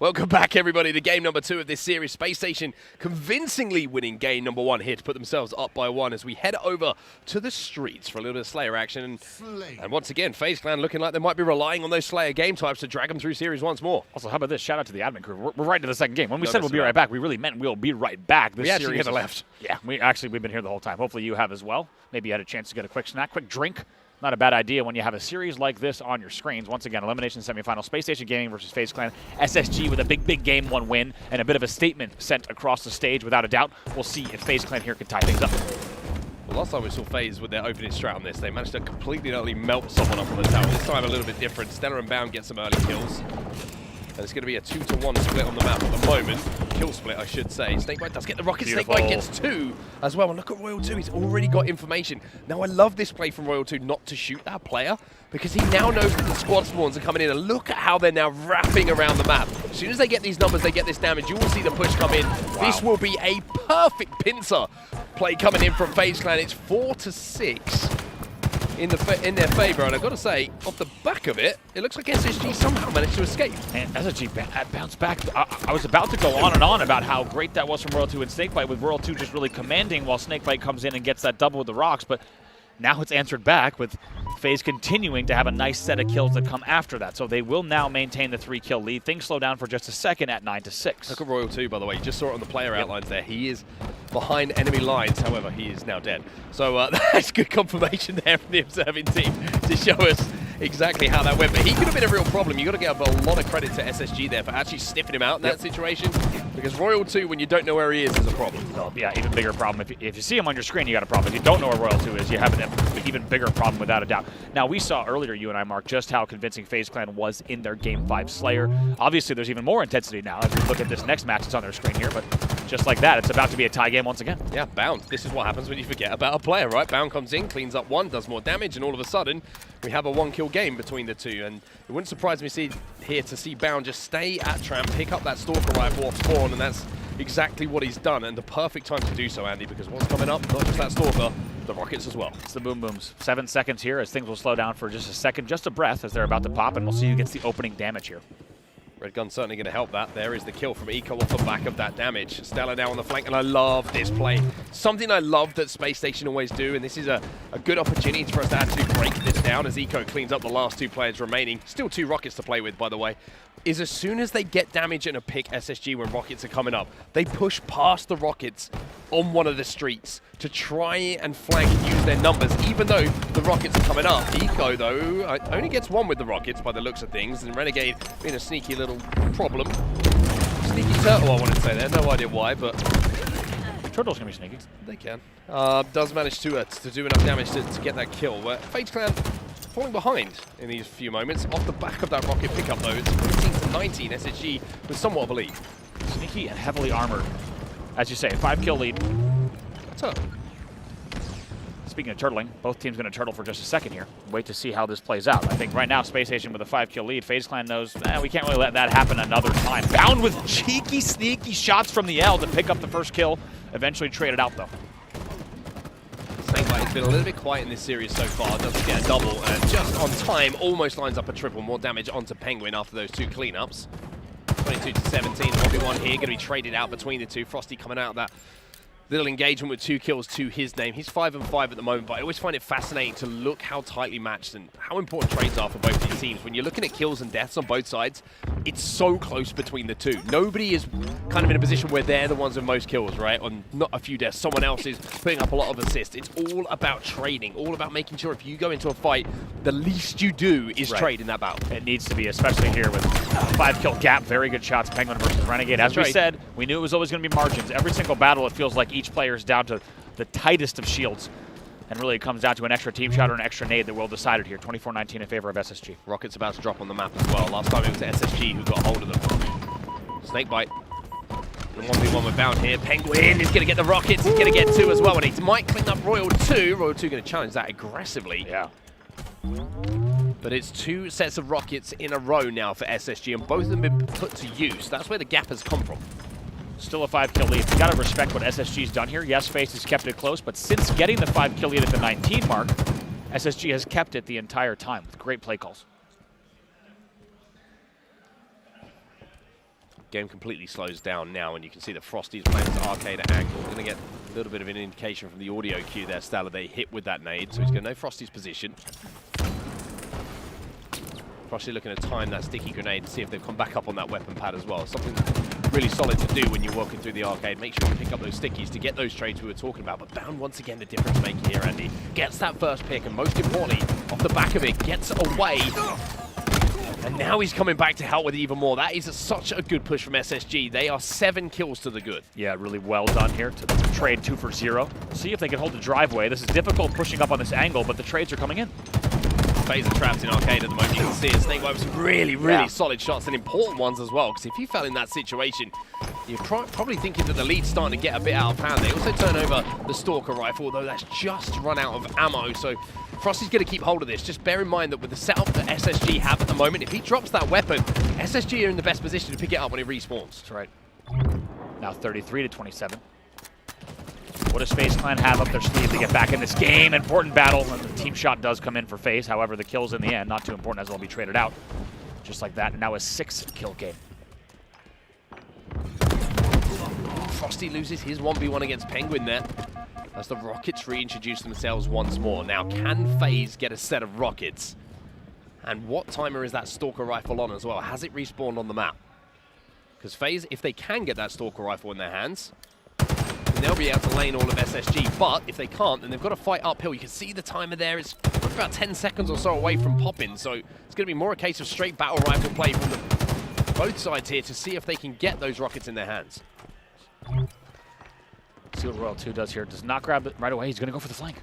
Welcome back, everybody, to game number 2 of this series. Space Station convincingly winning game number 1 here to put themselves up by 1 as we head over to the streets for a little bit of Slayer action. And once again, FaZe Clan looking like they might be relying on those Slayer game types to drag them through series once more. Also, how about this? Shout out to the admin crew. We're right into the second game. When we said we'll be right back, we really meant we'll be right back. This we actually series never left. Yeah, we've been here the whole time. Hopefully you have as well. Maybe you had a chance to get a quick snack, quick drink. Not a bad idea when you have a series like this on your screens. Once again, elimination semifinal, Space Station Gaming versus FaZe Clan. SSG with a big game 1 win and a bit of a statement sent across the stage without a doubt. We'll see if FaZe Clan here can tie things up. Well, last time we saw FaZe with their opening strat on this, they managed to completely and utterly melt someone up on the tower. This time a little bit different. Stellar and Bound get some early kills. And it's going to be a 2-to-1 split on the map at the moment. Kill split, I should say. Snakebite does get the rocket. Beautiful. Snakebite gets 2 as well. And look at Royal 2. He's already got information. Now, I love this play from Royal 2 not to shoot that player because he now knows that the squad spawns are coming in. And look at how they're now wrapping around the map. As soon as they get these numbers, they get this damage. You will see the push come in. Wow. This will be a perfect pincer play coming in from FaZe Clan. It's 4-6. In their favor, and I've got to say, off the back of it, it looks like SSG somehow managed to escape. And SSG bounced back. I was about to go on and on about how great that was from Royal 2 and Snakebite, with Royal 2 just really commanding while Snakebite comes in and gets that double with the rocks, but now it's answered back with FaZe continuing to have a nice set of kills that come after that. So they will now maintain the 3-kill lead. Things slow down for just a second at 9-6. Look at Royal 2, by the way. You just saw it on the player outlines there. He is behind enemy lines. However, he is now dead. So that's good confirmation there from the observing team to show us exactly how that went. But he could have been a real problem. You've got to give a lot of credit to SSG there for actually sniffing him out in that situation. Because Royal 2, when you don't know where he is a problem. Oh, yeah, even bigger problem. If you see him on your screen, you got a problem. If you don't know where Royal 2 is, you have an even bigger problem without a doubt. Now, we saw earlier, you and I, Mark, just how convincing FaZe Clan was in their Game 5 Slayer. Obviously, there's even more intensity now as we look at this next match that's on their screen here, but just like that, it's about to be a tie game once again. Yeah, Bound. This is what happens when you forget about a player, right? Bound comes in, cleans up 1, does more damage, and all of a sudden, we have a 1-kill game between the two. And it wouldn't surprise me to see Bound just stay at Tramp, pick up that Stalker rifle off spawn, and that's exactly what he's done, and the perfect time to do so, Andy, because what's coming up, not just that Stalker, the rockets as well. It's the boom booms. 7 seconds here as things will slow down for just a second, just a breath as they're about to pop, and we'll see who gets the opening damage here. Red Gun certainly going to help that. There is the kill from Eco off the back of that damage. Stella now on the flank, and I love this play. Something I love that Space Station always do, and this is a good opportunity for us to actually break this down as Eco cleans up the last 2 players remaining. Still 2 rockets to play with, by the way. Is as soon as they get damage and a pick SSG when rockets are coming up, they push past the rockets on one of the streets to try and flank and use their numbers, even though the rockets are coming up. Eco, though, only gets 1 with the rockets by the looks of things, and Renegade being a sneaky little problem. Sneaky turtle, I wanted to say there. No idea why, but Turtles can be sneaky. they can. Does manage to do enough damage to get that kill. FaZe Clan falling behind in these few moments. Off the back of that rocket pickup, though, it's 14-19. SSG with somewhat of a lead. Sneaky and heavily armored. As you say, 5-kill lead. That's up. Speaking of turtling, both teams going to turtle for just a second here. Wait to see how this plays out. I think right now, Space Station with a 5-kill lead. FaZe Clan knows we can't really let that happen another time. Bound with cheeky, sneaky shots from the L to pick up the first kill. Eventually traded out, though. Snakebite has been a little bit quiet in this series so far. Doesn't get a double, and just on time, almost lines up a triple. More damage onto Penguin after those 2 cleanups. 22-17, 1v1 here, going to be traded out between the two. Frosty coming out of that little engagement with 2 kills to his name. He's 5-5 at the moment, but I always find it fascinating to look how tightly matched and how important trades are for both these teams. When you're looking at kills and deaths on both sides, it's so close between the two. Nobody is kind of in a position where they're the ones with most kills, right? On not a few deaths, someone else is putting up a lot of assists. It's all about trading, all about making sure if you go into a fight, the least you do is trade in that battle. It needs to be, especially here with 5-kill gap. Very good shots, Penguin versus Renegade. As we said, we knew it was always going to be margins. Every single battle, it feels like each player is down to the tightest of shields. And really it comes down to an extra team shot or an extra nade that will decide it here. 24-19 in favor of SSG. Rocket's about to drop on the map as well. Last time it was SSG who got hold of them. Snakebite. The 1v1 with Bound here. Penguin is going to get the rockets. He's going to get 2 as well. And he might clean up Royal 2. Royal 2 going to challenge that aggressively. Yeah. But it's 2 sets of rockets in a row now for SSG, and both of them have been put to use. That's where the gap has come from. Still a 5-kill lead. You gotta respect what SSG's done here. Yes, FaZe has kept it close, but since getting the 5-kill lead at the 19 mark, SSG has kept it the entire time with great play calls. Game completely slows down now, and you can see that Frosty's playing this arcade at angle. Going to get a little bit of an indication from the audio cue there. Stella, they hit with that nade, so he's going to know Frosty's position. Frosty looking to time that sticky grenade and see if they've come back up on that weapon pad as well. Something really solid to do when you're walking through the arcade. Make sure you pick up those stickies to get those trades we were talking about. But Bound, once again, the difference maker here, Andy. Gets that first pick, and most importantly, off the back of it, gets away. And now he's coming back to help with even more. That is such a good push from SSG. They are 7 kills to the good. Yeah, really well done here to trade 2 for 0. See if they can hold the driveway. This is difficult pushing up on this angle, but the trades are coming in. FaZe are trapped in arcade at the moment. You can see it. Snake with some really solid shots and important ones as well. Because if he fell in that situation, you're probably thinking that the lead's starting to get a bit out of hand. They also turn over the Stalker rifle, although that's just run out of ammo. So Frosty's going to keep hold of this. Just bear in mind that with the setup that SSG have at the moment, if he drops that weapon, SSG are in the best position to pick it up when it respawns. That's right. Now 33 to 27. What does FaZe Clan have up their sleeve to get back in this game? Important battle, and the team shot does come in for FaZe. However, the kills in the end, not too important as they'll be traded out. Just like that, and now a 6-kill game. Frosty loses his 1v1 against Penguin there, as the Rockets reintroduce themselves once more. Now, can FaZe get a set of Rockets? And what timer is that Stalker rifle on as well? Has it respawned on the map? Because FaZe, if they can get that Stalker rifle in their hands, then they'll be able to lane all of SSG. But if they can't, then they've got to fight uphill. You can see the timer there. It's about 10 seconds or so away from popping. So it's going to be more a case of straight battle rifle play from both sides here to see if they can get those Rockets in their hands. See what Royal 2 does here. Does not grab it right away. He's going to go for the flank.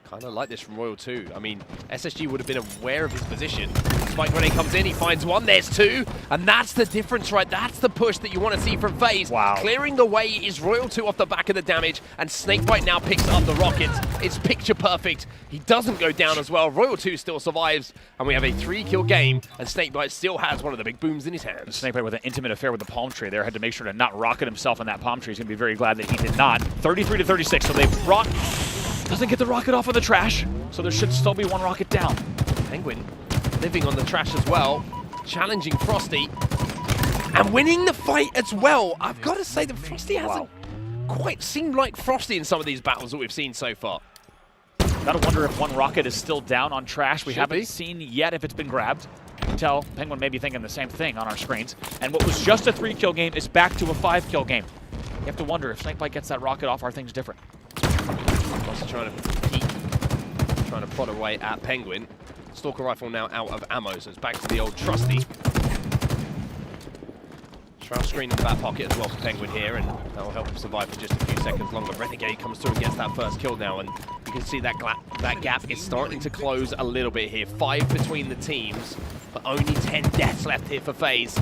Kind of like this from Royal 2. I mean, SSG would have been aware of his position. Spike when he comes in, he finds one, there's 2. And that's the difference, right? That's the push that you want to see from FaZe. Wow. Clearing the way is Royal 2 off the back of the damage, and Snakebite now picks up the Rockets. It's picture perfect. He doesn't go down as well. Royal 2 still survives, and we have a 3-kill game, and Snakebite still has one of the big booms in his hands. Snakebite with an intimate affair with the palm tree there. Had to make sure to not rocket himself in that palm tree. He's going to be very glad that he did not. 33 to 36, so they've brought... Doesn't get the rocket off of the trash, so there should still be 1 rocket down. Penguin living on the trash as well, challenging Frosty, and winning the fight as well. I've got to say that Frosty hasn't quite seemed like Frosty in some of these battles that we've seen so far. Gotta wonder if 1 rocket is still down on trash. We haven't be. seen yet if it's been grabbed. You can tell Penguin may be thinking the same thing on our screens. And what was just a 3-kill game is back to a 5-kill game. You have to wonder if Snakebite gets that rocket off, are things different? Frosty trying to prod away at Penguin. Stalker rifle now out of ammo, so it's back to the old trusty. Shroud screen in the back pocket as well for Penguin here, and that will help him survive for just a few seconds longer. Renegade comes through and gets that first kill now, and you can see that gap is starting to close a little bit here. 5 between the teams, but only 10 deaths left here for FaZe.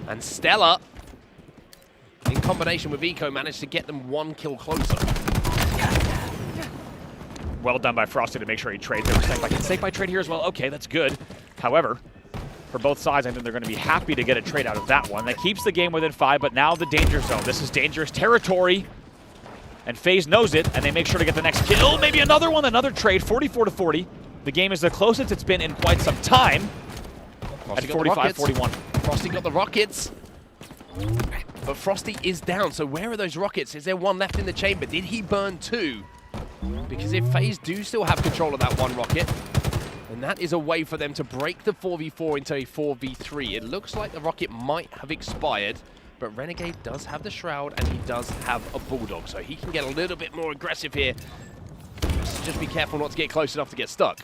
And Stella, in combination with Eco, managed to get them 1 kill closer. Well done by Frosty to make sure he trades there. Snakebite. Can Snakebite trade here as well? Okay, that's good. However, for both sides, I think they're going to be happy to get a trade out of that one. That keeps the game within 5, but now the danger zone. This is dangerous territory, and FaZe knows it, and they make sure to get the next kill. Maybe another one, another trade, 44 to 40. The game is the closest it's been in quite some time at 45-41. Frosty got the Rockets, but Frosty is down. So where are those Rockets? Is there 1 left in the chamber? Did he burn 2? Because if FaZe do still have control of that 1 rocket, then that is a way for them to break the 4v4 into a 4v3. It looks like the rocket might have expired, but Renegade does have the Shroud and he does have a Bulldog, so he can get a little bit more aggressive here. Just be careful not to get close enough to get stuck.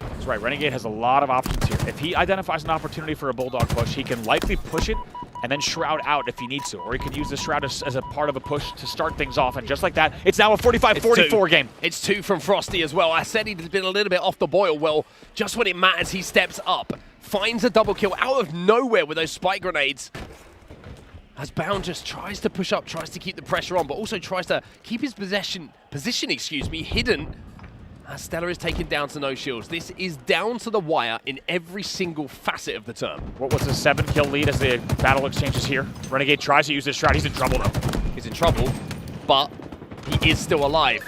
That's right, Renegade has a lot of options here. If he identifies an opportunity for a Bulldog push, he can likely push it and then Shroud out if he needs to. Or he could use the Shroud as a part of a push to start things off. And just like that, it's now a 45-44 game. It's 2 from Frosty as well. I said he'd been a little bit off the boil. Well, just when it matters, he steps up. Finds a double kill out of nowhere with those spike grenades. As Bound just tries to push up, tries to keep the pressure on, but also tries to keep his position hidden. As Stella is taken down to no shields. This is down to the wire in every single facet of the term. What was a 7-kill lead as the battle exchanges here? Renegade tries to use this Shroud. He's in trouble, though. He's in trouble, but he is still alive.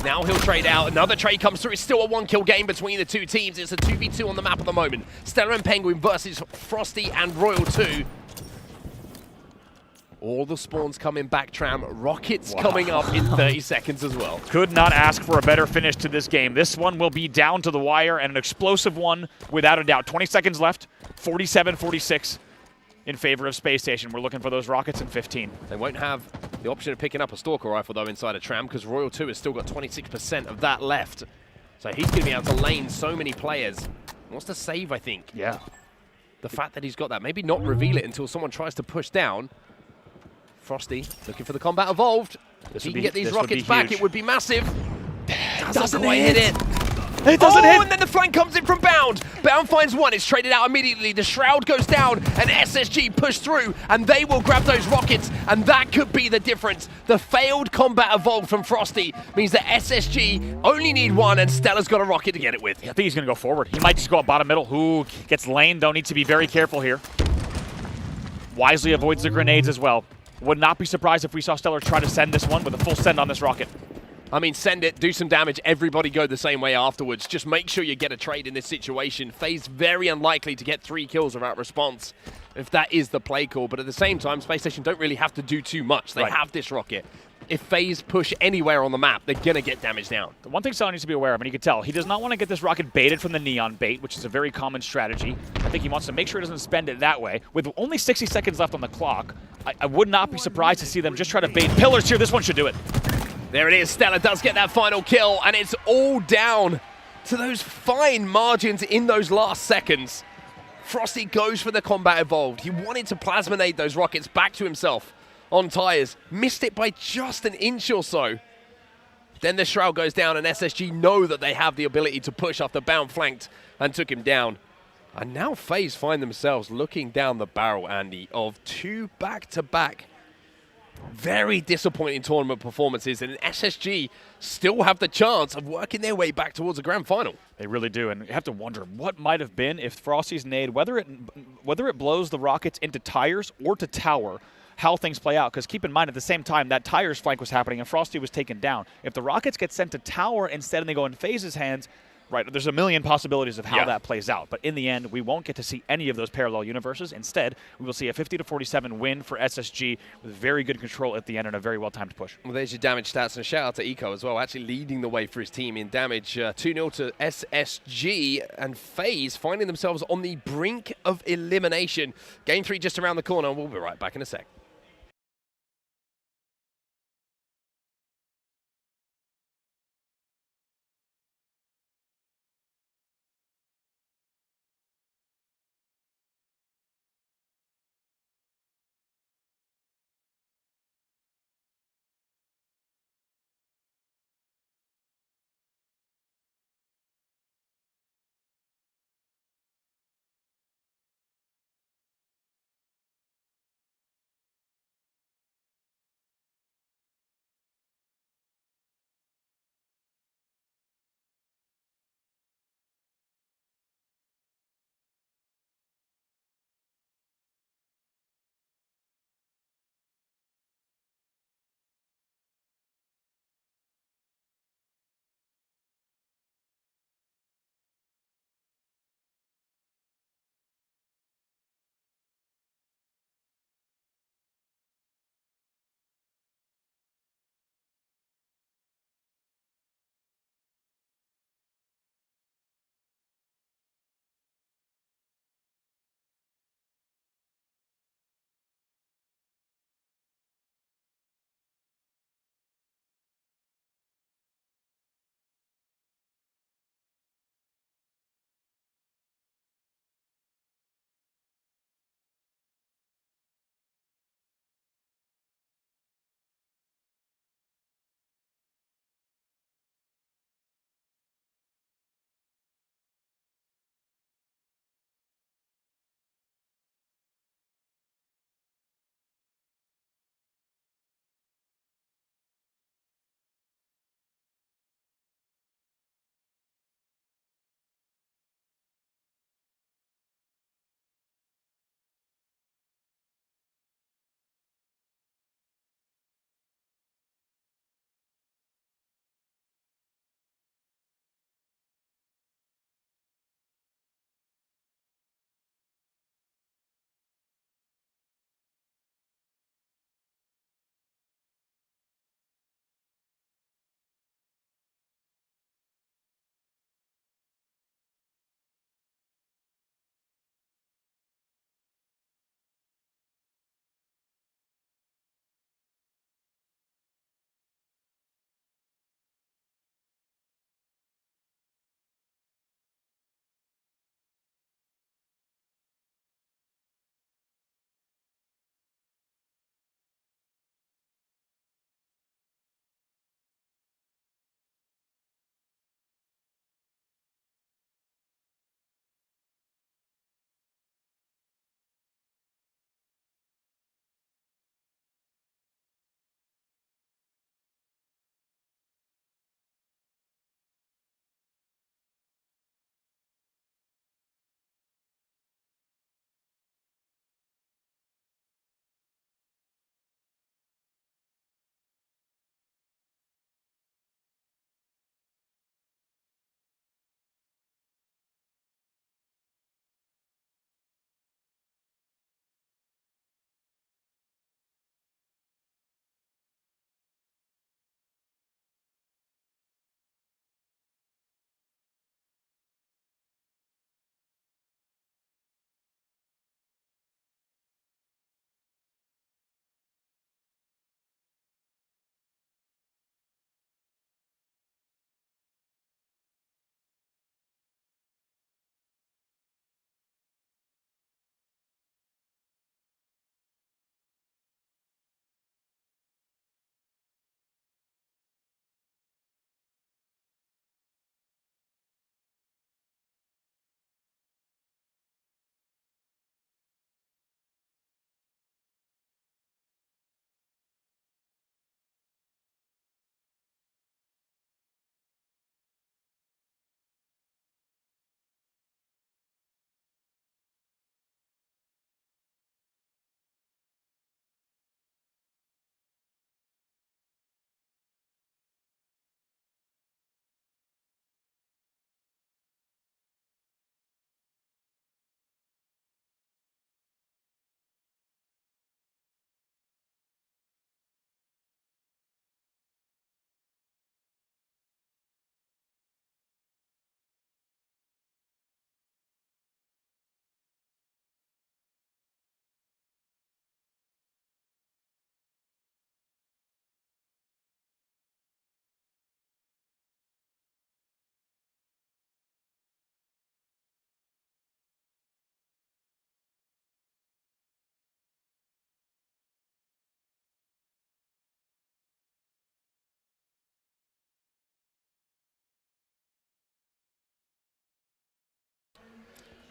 Now he'll trade out. Another trade comes through. It's still a 1-kill game between the 2 teams. It's a 2v2 on the map at the moment. Stella and Penguin versus Frosty and Royal 2. All the spawns coming back, Tram. Rockets coming up in 30 seconds as well. Could not ask for a better finish to this game. This one will be down to the wire and an explosive one without a doubt. 20 seconds left, 47-46 in favor of Space Station. We're looking for those rockets in 15. They won't have the option of picking up a Stalker Rifle, though, inside a Tram, because Royal 2 has still got 26% of that left. So he's going to be able to lane so many players. He wants to save, I think. Yeah. The fact that he's got that. Maybe not reveal it until someone tries to push down. Frosty looking for the Combat Evolved. If he can get these rockets back, it would be massive. Doesn't quite hit it. It doesn't hit. And then the flank comes in from Bound. Bound finds one. It's traded out immediately. The Shroud goes down, and SSG push through, and they will grab those rockets, and that could be the difference. The failed Combat Evolved from Frosty means that SSG only need one, and Stella's got a rocket to get it with. I think he's going to go forward. He might just go up bottom middle. Who gets lane, though, needs to be very careful here. Wisely avoids the grenades as well. Would not be surprised if we saw Stellar try to send this one with a full send on this rocket. I mean, send it, do some damage, everybody go the same way afterwards. Just make sure you get a trade in this situation. FaZe very unlikely to get 3 kills without response, if that is the play call. But at the same time, Space Station don't really have to do too much. They have this rocket. If FaZe push anywhere on the map, they're going to get damage down. The one thing Stellar needs to be aware of, and you can tell, he does not want to get this rocket baited from the neon bait, which is a very common strategy. I think he wants to make sure he doesn't spend it that way. With only 60 seconds left on the clock, I would not be surprised to see them just try to bait pillars here. This one should do it. There it is. Stella does get that final kill, and it's all down to those fine margins in those last seconds. Frosty goes for the Combat Evolved. He wanted to plasminate those rockets back to himself on tires. Missed it by just an inch or so. Then the Shroud goes down, and SSG know that they have the ability to push after Bound flanked and took him down. And now FaZe find themselves looking down the barrel, Andy, of 2 back-to-back very disappointing tournament performances, and SSG still have the chance of working their way back towards a grand final. They really do, and you have to wonder what might have been if Frosty's nade, whether it blows the rockets into tires or to tower, how things play out. Because keep in mind, at the same time, that tires flank was happening and Frosty was taken down. If the rockets get sent to tower instead and they go in FaZe's hands, right, there's a million possibilities of how that plays out. But in the end, we won't get to see any of those parallel universes. Instead, we will see a 50-47 win for SSG with very good control at the end and a very well-timed push. Well, there's your damage stats, and a shout-out to Eco as well, actually leading the way for his team in damage. 2-0 to SSG, and FaZe finding themselves on the brink of elimination. Game 3 just around the corner, and we'll be right back in a sec.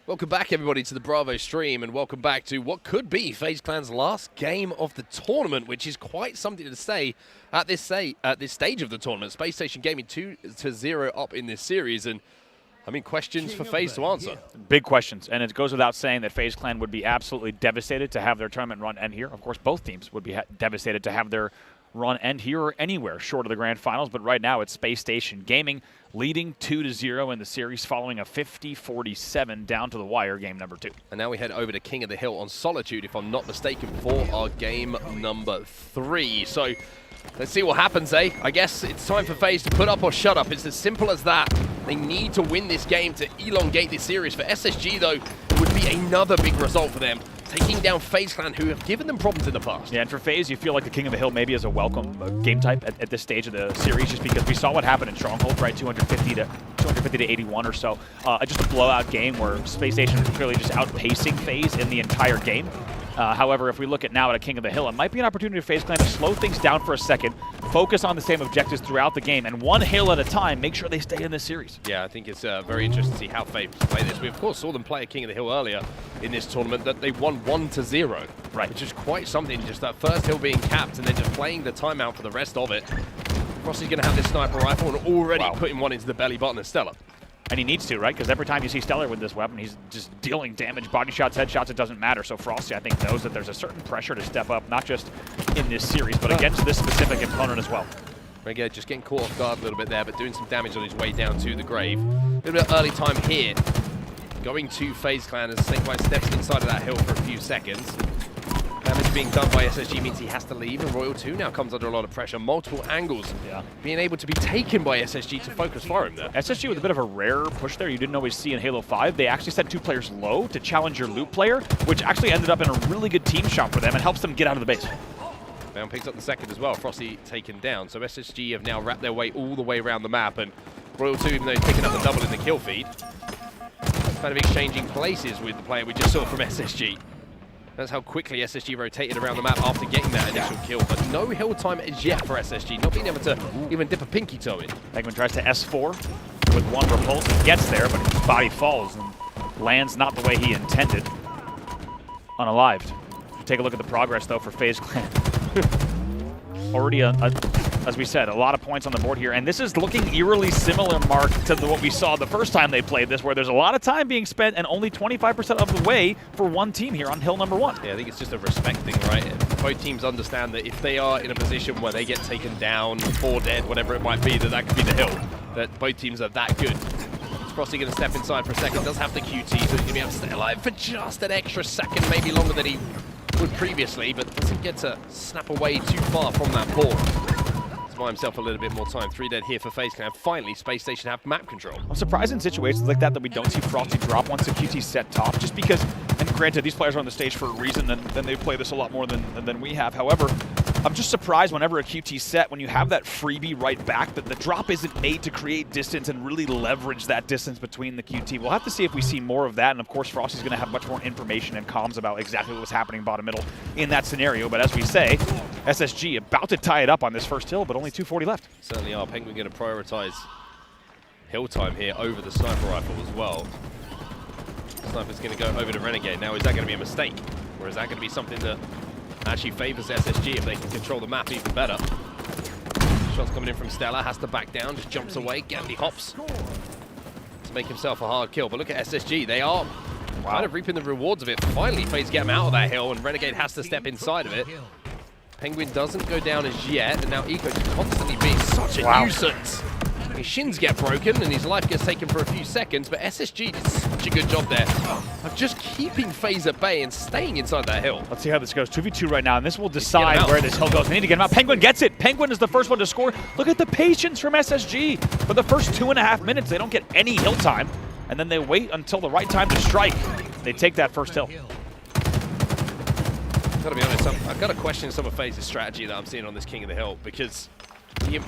Welcome back, everybody, to the Bravo stream, and welcome back to what could be FaZe Clan's last game of the tournament, which is quite something to say at this stage of the tournament. Space Station Gaming 2-0 up in this series, and I mean, questions for FaZe to answer. Big questions, and it goes without saying that FaZe Clan would be absolutely devastated to have their tournament run end here. Of course, both teams would be devastated to have their run end here or anywhere short of the grand finals, but right now it's Space Station Gaming leading 2-0 in the series following a 50-47 down to the wire game number 2. And now we head over to King of the Hill on Solitude, if I'm not mistaken, for our game number 3. So let's see what happens, eh? I guess it's time for FaZe to put up or shut up. It's as simple as that. They need to win this game to elongate this series. For SSG, though, it would be another big result for them, taking down FaZe Clan, who have given them problems in the past. Yeah, and for FaZe, you feel like the King of the Hill maybe is a welcome game type at this stage of the series, just because we saw what happened in Strongholds, right? 250 to 81 or so. Just a blowout game where Space Station is clearly just outpacing FaZe in the entire game. However, if we look at now at a King of the Hill, it might be an opportunity for FaZe Clan to slow things down for a second, focus on the same objectives throughout the game, and one hill at a time, make sure they stay in this series. Yeah, I think it's very interesting to see how FaZe play this. We, of course, saw them play a King of the Hill earlier in this tournament that they won 1-0. Right. Which is quite something, just that first hill being capped and then just playing the timeout for the rest of it. Frosty's going to have this sniper rifle and already putting one into the belly button of Stella. And he needs to, right? Because every time you see Stellar with this weapon, he's just dealing damage, body shots, headshots, it doesn't matter. So Frosty, I think, knows that there's a certain pressure to step up, not just in this series, but against this specific opponent as well. Renegade just getting caught off guard a little bit there, but doing some damage on his way down to the grave. A little bit of early time here. Going to FaZe Clan as Snakebite steps inside of that hill for a few seconds. Damage being done by SSG means he has to leave, and Royal 2 now comes under a lot of pressure. Multiple angles being able to be taken by SSG to focus for him there. SSG with a bit of a rare push there you didn't always see in Halo 5. They actually sent 2 players low to challenge your loot player, which actually ended up in a really good team shot for them and helps them get out of the base. Down picks up the second as well. Frosty taken down. So SSG have now wrapped their way all the way around the map, and Royal 2, even though he's picking up the double in the kill feed, kind of exchanging places with the player we just saw from SSG. That's how quickly SSG rotated around the map after getting that initial kill. But no hill time as yet for SSG, not being able to even dip a pinky toe in. Penguin tries to S4 with 1 repulse. He gets there, but his body falls and lands not the way he intended. Unalived. Take a look at the progress, though, for FaZe Clan. Already, as we said, a lot of points on the board here. And this is looking eerily similar, Mark, to what we saw the first time they played this, where there's a lot of time being spent and only 25% of the way for one team here on hill number 1. Yeah, I think it's just a respect thing, right? Both teams understand that if they are in a position where they get taken down, 4 dead, whatever it might be, that could be the hill. That both teams are that good. Frosty going to step inside for a second, does have the QT, so he's going to be able to stay alive for just an extra second, maybe longer than he would previously, but doesn't get to snap away too far from that ball. He's buy himself a little bit more time. 3 dead here for FaZe Clan. Finally, Space Station have map control. I'm surprised in situations like that we don't see Frosty drop once the QT set top, just because, and granted, these players are on the stage for a reason, and they play this a lot more than we have. However, I'm just surprised whenever a QT set, when you have that freebie right back, that the drop isn't made to create distance and really leverage that distance between the QT. We'll have to see if we see more of that, and of course Frosty's going to have much more information and comms about exactly what was happening bottom middle in that scenario. But as we say, SSG about to tie it up on this first hill, but only 240 left. Certainly are. Penguin going to prioritize hill time here over the sniper rifle as well. Sniper's going to go over to Renegade. Now, is that going to be a mistake? Or is that going to be something that actually favors SSG if they can control the map even better? Shots coming in from Stella, has to back down, just jumps away. Gandhi hops to make himself a hard kill. But look at SSG, they are kind of reaping the rewards of it. Finally, FaZe get him out of that hill, and Renegade has to step inside of it. Penguin doesn't go down as yet, and now Eco just constantly being such a nuisance. His shins get broken, and his life gets taken for a few seconds, but SSG did such a good job there of just keeping FaZe at bay and staying inside that hill. Let's see how this goes. 2v2 right now, and this will decide where this hill goes. We need to get him out. Penguin gets it. Penguin is the first one to score. Look at the patience from SSG. For the first 2.5 minutes, they don't get any hill time, and then they wait until the right time to strike. They take that first hill. Gotta be honest, I've got to question some of FaZe's strategy that I'm seeing on this King of the Hill, because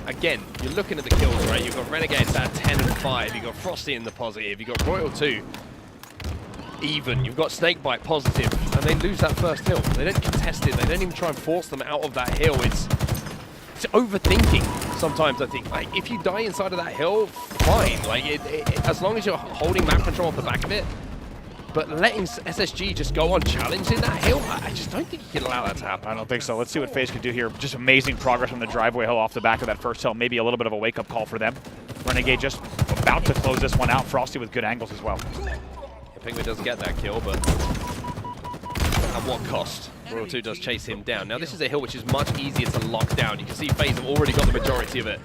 again, you're looking at the kills, right? You've got Renegades at 10 and 5, you've got Frosty in the positive, you've got Royal 2 even, you've got Snakebite positive, and they lose that first hill. They don't contest it, they don't even try and force them out of that hill. It's overthinking sometimes, I think. Like, if you die inside of that hill, fine. Like, as long as you're holding map control off the back of it, but letting SSG just go on challenging that hill, I just don't think he can allow that to happen. I don't think so. Let's see what FaZe can do here. Just amazing progress from the driveway hill off the back of that first hill. Maybe a little bit of a wake-up call for them. Renegade just about to close this one out. Frosty with good angles as well. Penguin doesn't get that kill, but at what cost? Royal 2 does chase him down. Now this is a hill which is much easier to lock down. You can see FaZe have already got the majority of it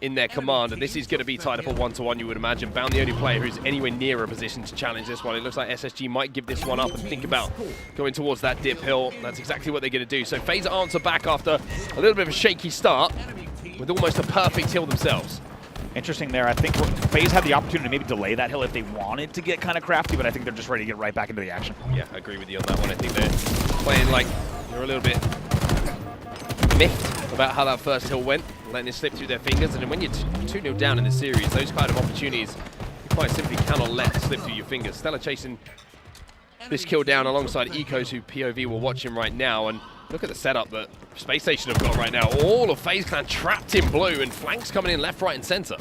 in their command, and this is going to be tied up a 1-to-1, you would imagine. Bound the only player who's anywhere near a position to challenge this one. It looks like SSG might give this one up and think about going towards that dip hill. That's exactly what they're going to do. So FaZe answer back after a little bit of a shaky start with almost a perfect hill themselves. Interesting there. I think FaZe had the opportunity to maybe delay that hill if they wanted to get kind of crafty, but I think they're just ready to get right back into the action. Yeah, I agree with you on that one. I think they're playing like they're a little bit miffed about how that first hill went, letting it slip through their fingers. And then when you're 2-0 down in the series, those kind of opportunities you quite simply cannot let slip through your fingers. Stella chasing this kill down alongside Ecos, who POV we're watching right now. And look at the setup that Space Station have got right now. All of FaZe Clan trapped in blue, and flanks coming in left, right, and center.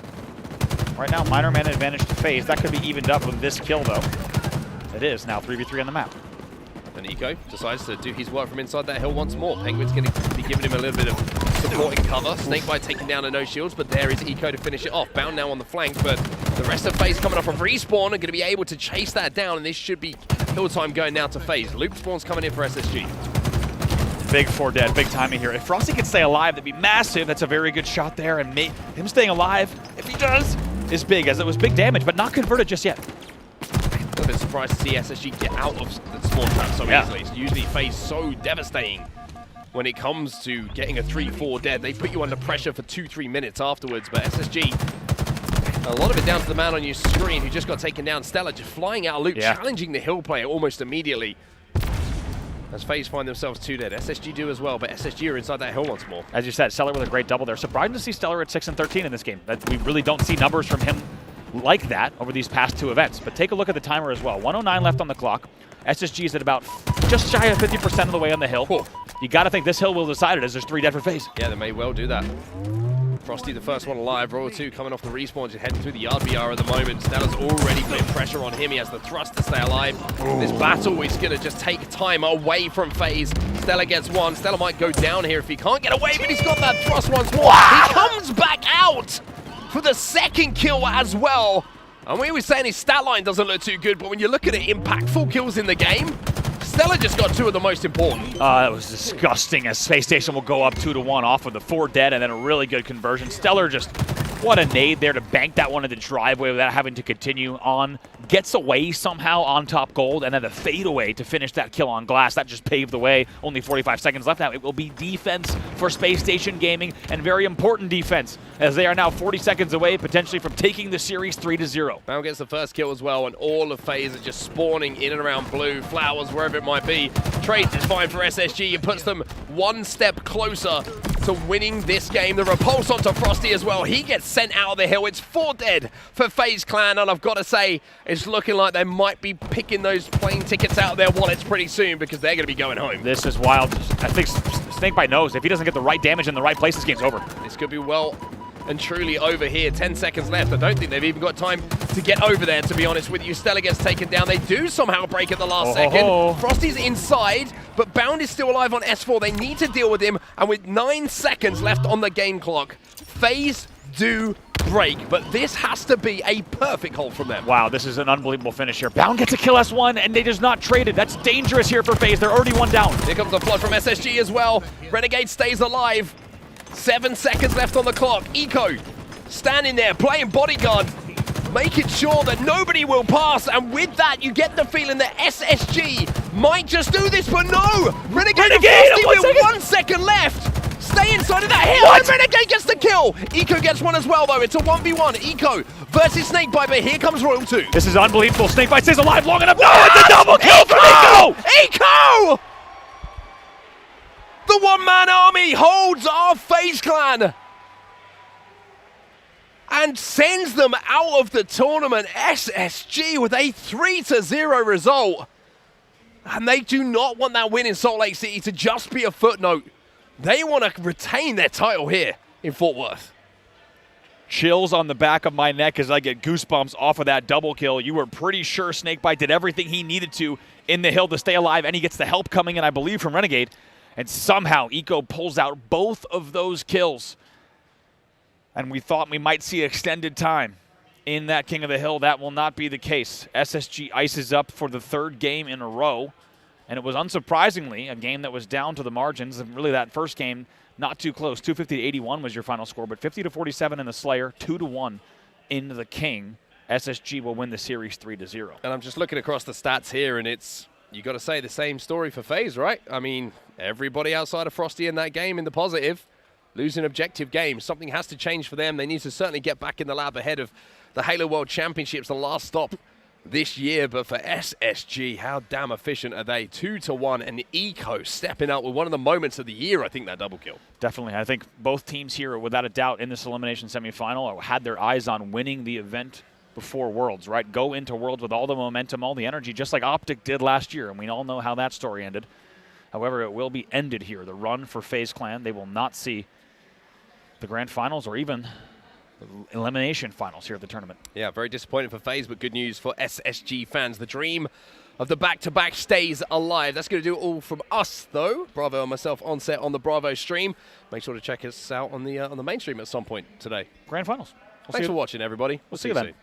Right now, minor man advantage to FaZe. That could be evened up with this kill, though. It is now 3v3 on the map. And Eco decides to do his work from inside that hill once more. Penguin's going to be giving him a little bit of supporting cover. Snakebite taking down a no shields, but there is Eco to finish it off. Bound now on the flank, but the rest of FaZe coming off of respawn are going to be able to chase that down, and this should be hill time going now to FaZe. Loop spawns coming in for SSG. Big 4 dead, big timing here. If Frosty could stay alive, that'd be massive. That's a very good shot there, and him staying alive, if he does, is big, as it was big damage, but not converted just yet. A little bit surprised to see SSG get out of the spawn trap so easily. It's usually FaZe so devastating when it comes to getting a 3-4 dead. They put you under pressure for 2-3 minutes afterwards, but SSG, a lot of it down to the man on your screen who just got taken down. Stella just flying out of loop, challenging the hill player almost immediately. As FaZe find themselves 2 dead. SSG do as well, but SSG are inside that hill once more. As you said, Stellar with a great double there. Surprising to see Stellar at 6 and 13 in this game. We really don't see numbers from him like that over these past 2 events. But take a look at the timer as well. 109 left on the clock. SSG is at about just shy of 50% of the way on the hill. Cool. You got to think this hill will decide it, as there's 3 dead for FaZe. Yeah, they may well do that. Frosty, the first one alive. Royal 2 coming off the respawn, just heading through the yard BR at the moment. Stella's already putting pressure on him. He has the thrust to stay alive. Ooh. This battle is going to just take time away from FaZe. Stella gets one. Stella might go down here if he can't get away, but he's got that thrust once more. Wow. He comes back out for the second kill as well. And we were saying his stat line doesn't look too good, but when you look at it, impactful kills in the game, Stella just got 2 of the most important. That was disgusting, as Space Station will go up 2-1 off of the 4 dead and then a really good conversion. Stellar just, what a nade there to bank that one in the driveway without having to continue on. Gets away somehow on top gold, and then the fadeaway to finish that kill on glass. That just paved the way. Only 45 seconds left now. It will be defense for Space Station Gaming, and very important defense, as they are now 40 seconds away, potentially from taking the series 3-0. Now gets the first kill as well, and all of FaZe are just spawning in and around blue, flowers, wherever it might be. Trades is fine for SSG. It puts them 1 step closer to winning this game. The repulse onto Frosty as well. He gets sent out of the hill. It's 4 dead for FaZe Clan, and I've got to say, it's looking like they might be picking those plane tickets out of their wallets pretty soon, because they're going to be going home. This is wild. I think Snakebite knows if he doesn't get the right damage in the right place, this game's over. This could be well and truly over here. 10 seconds left. I don't think they've even got time to get over there, to be honest with you. Stella gets taken down. They do somehow break at the last second. Frosty's inside, but Bound is still alive on S4. They need to deal with him, and with 9 seconds left on the game clock, FaZe do break, but this has to be a perfect hold from them. Wow, this is an unbelievable finish here. Bound gets a kill S1, and they just not traded. That's dangerous here for FaZe. They're already 1 down. Here comes the flood from SSG as well. Renegade stays alive. 7 seconds left on the clock. Eco standing there, playing bodyguard, making sure that nobody will pass, and with that, you get the feeling that SSG might just do this, but no! Renegade and Frosty with 1 second left! Stay inside of that hill, and Renegade gets the kill! Eco gets one as well, though. It's a 1v1. Eco versus Snakebite, but here comes Royal 2. This is unbelievable. Snakebite stays alive long enough. No, it's a double kill for Eco! Eco! The one-man army holds our FaZe Clan and sends them out of the tournament. SSG with a 3-0 result. And they do not want that win in Salt Lake City to just be a footnote. They want to retain their title here in Fort Worth. chills on the back of my neck as I get goosebumps off of that double kill. You were pretty sure Snakebite did everything he needed to in the hill to stay alive, and he gets the help coming in, I believe, from Renegade. And somehow Eco pulls out both of those kills. And we thought we might see extended time in that King of the Hill. That will not be the case. SSG ices up for the 3rd game in a row. And it was unsurprisingly a game that was down to the margins. And really that first game, not too close. 250-81 was your final score, but 50-47 in the Slayer, 2-1 in the King. SSG will win the series 3-0. And I'm just looking across the stats here, and it's, you got to say, the same story for FaZe, right? I mean, everybody outside of Frosty in that game in the positive, losing objective games. Something has to change for them. They need to certainly get back in the lab ahead of the Halo World Championships, the last stop this year. But for SSG, how damn efficient are they? 2-1, and Eco stepping out with one of the moments of the year, I think, that double kill. Definitely. I think both teams here, without a doubt, in this elimination semifinal, had their eyes on winning the event before Worlds, right? Go into Worlds with all the momentum, all the energy, just like Optic did last year, and we all know how that story ended. However, it will be ended here. The run for FaZe Clan, they will not see the grand finals or even the elimination finals here at the tournament. Yeah, very disappointing for FaZe, but good news for SSG fans. The dream of the back-to-back stays alive. That's going to do it all from us, though. Bravo and myself on set on the Bravo stream. Make sure to check us out on the main stream at some point today. Grand finals. Thanks for watching, everybody. We'll see you then. soon.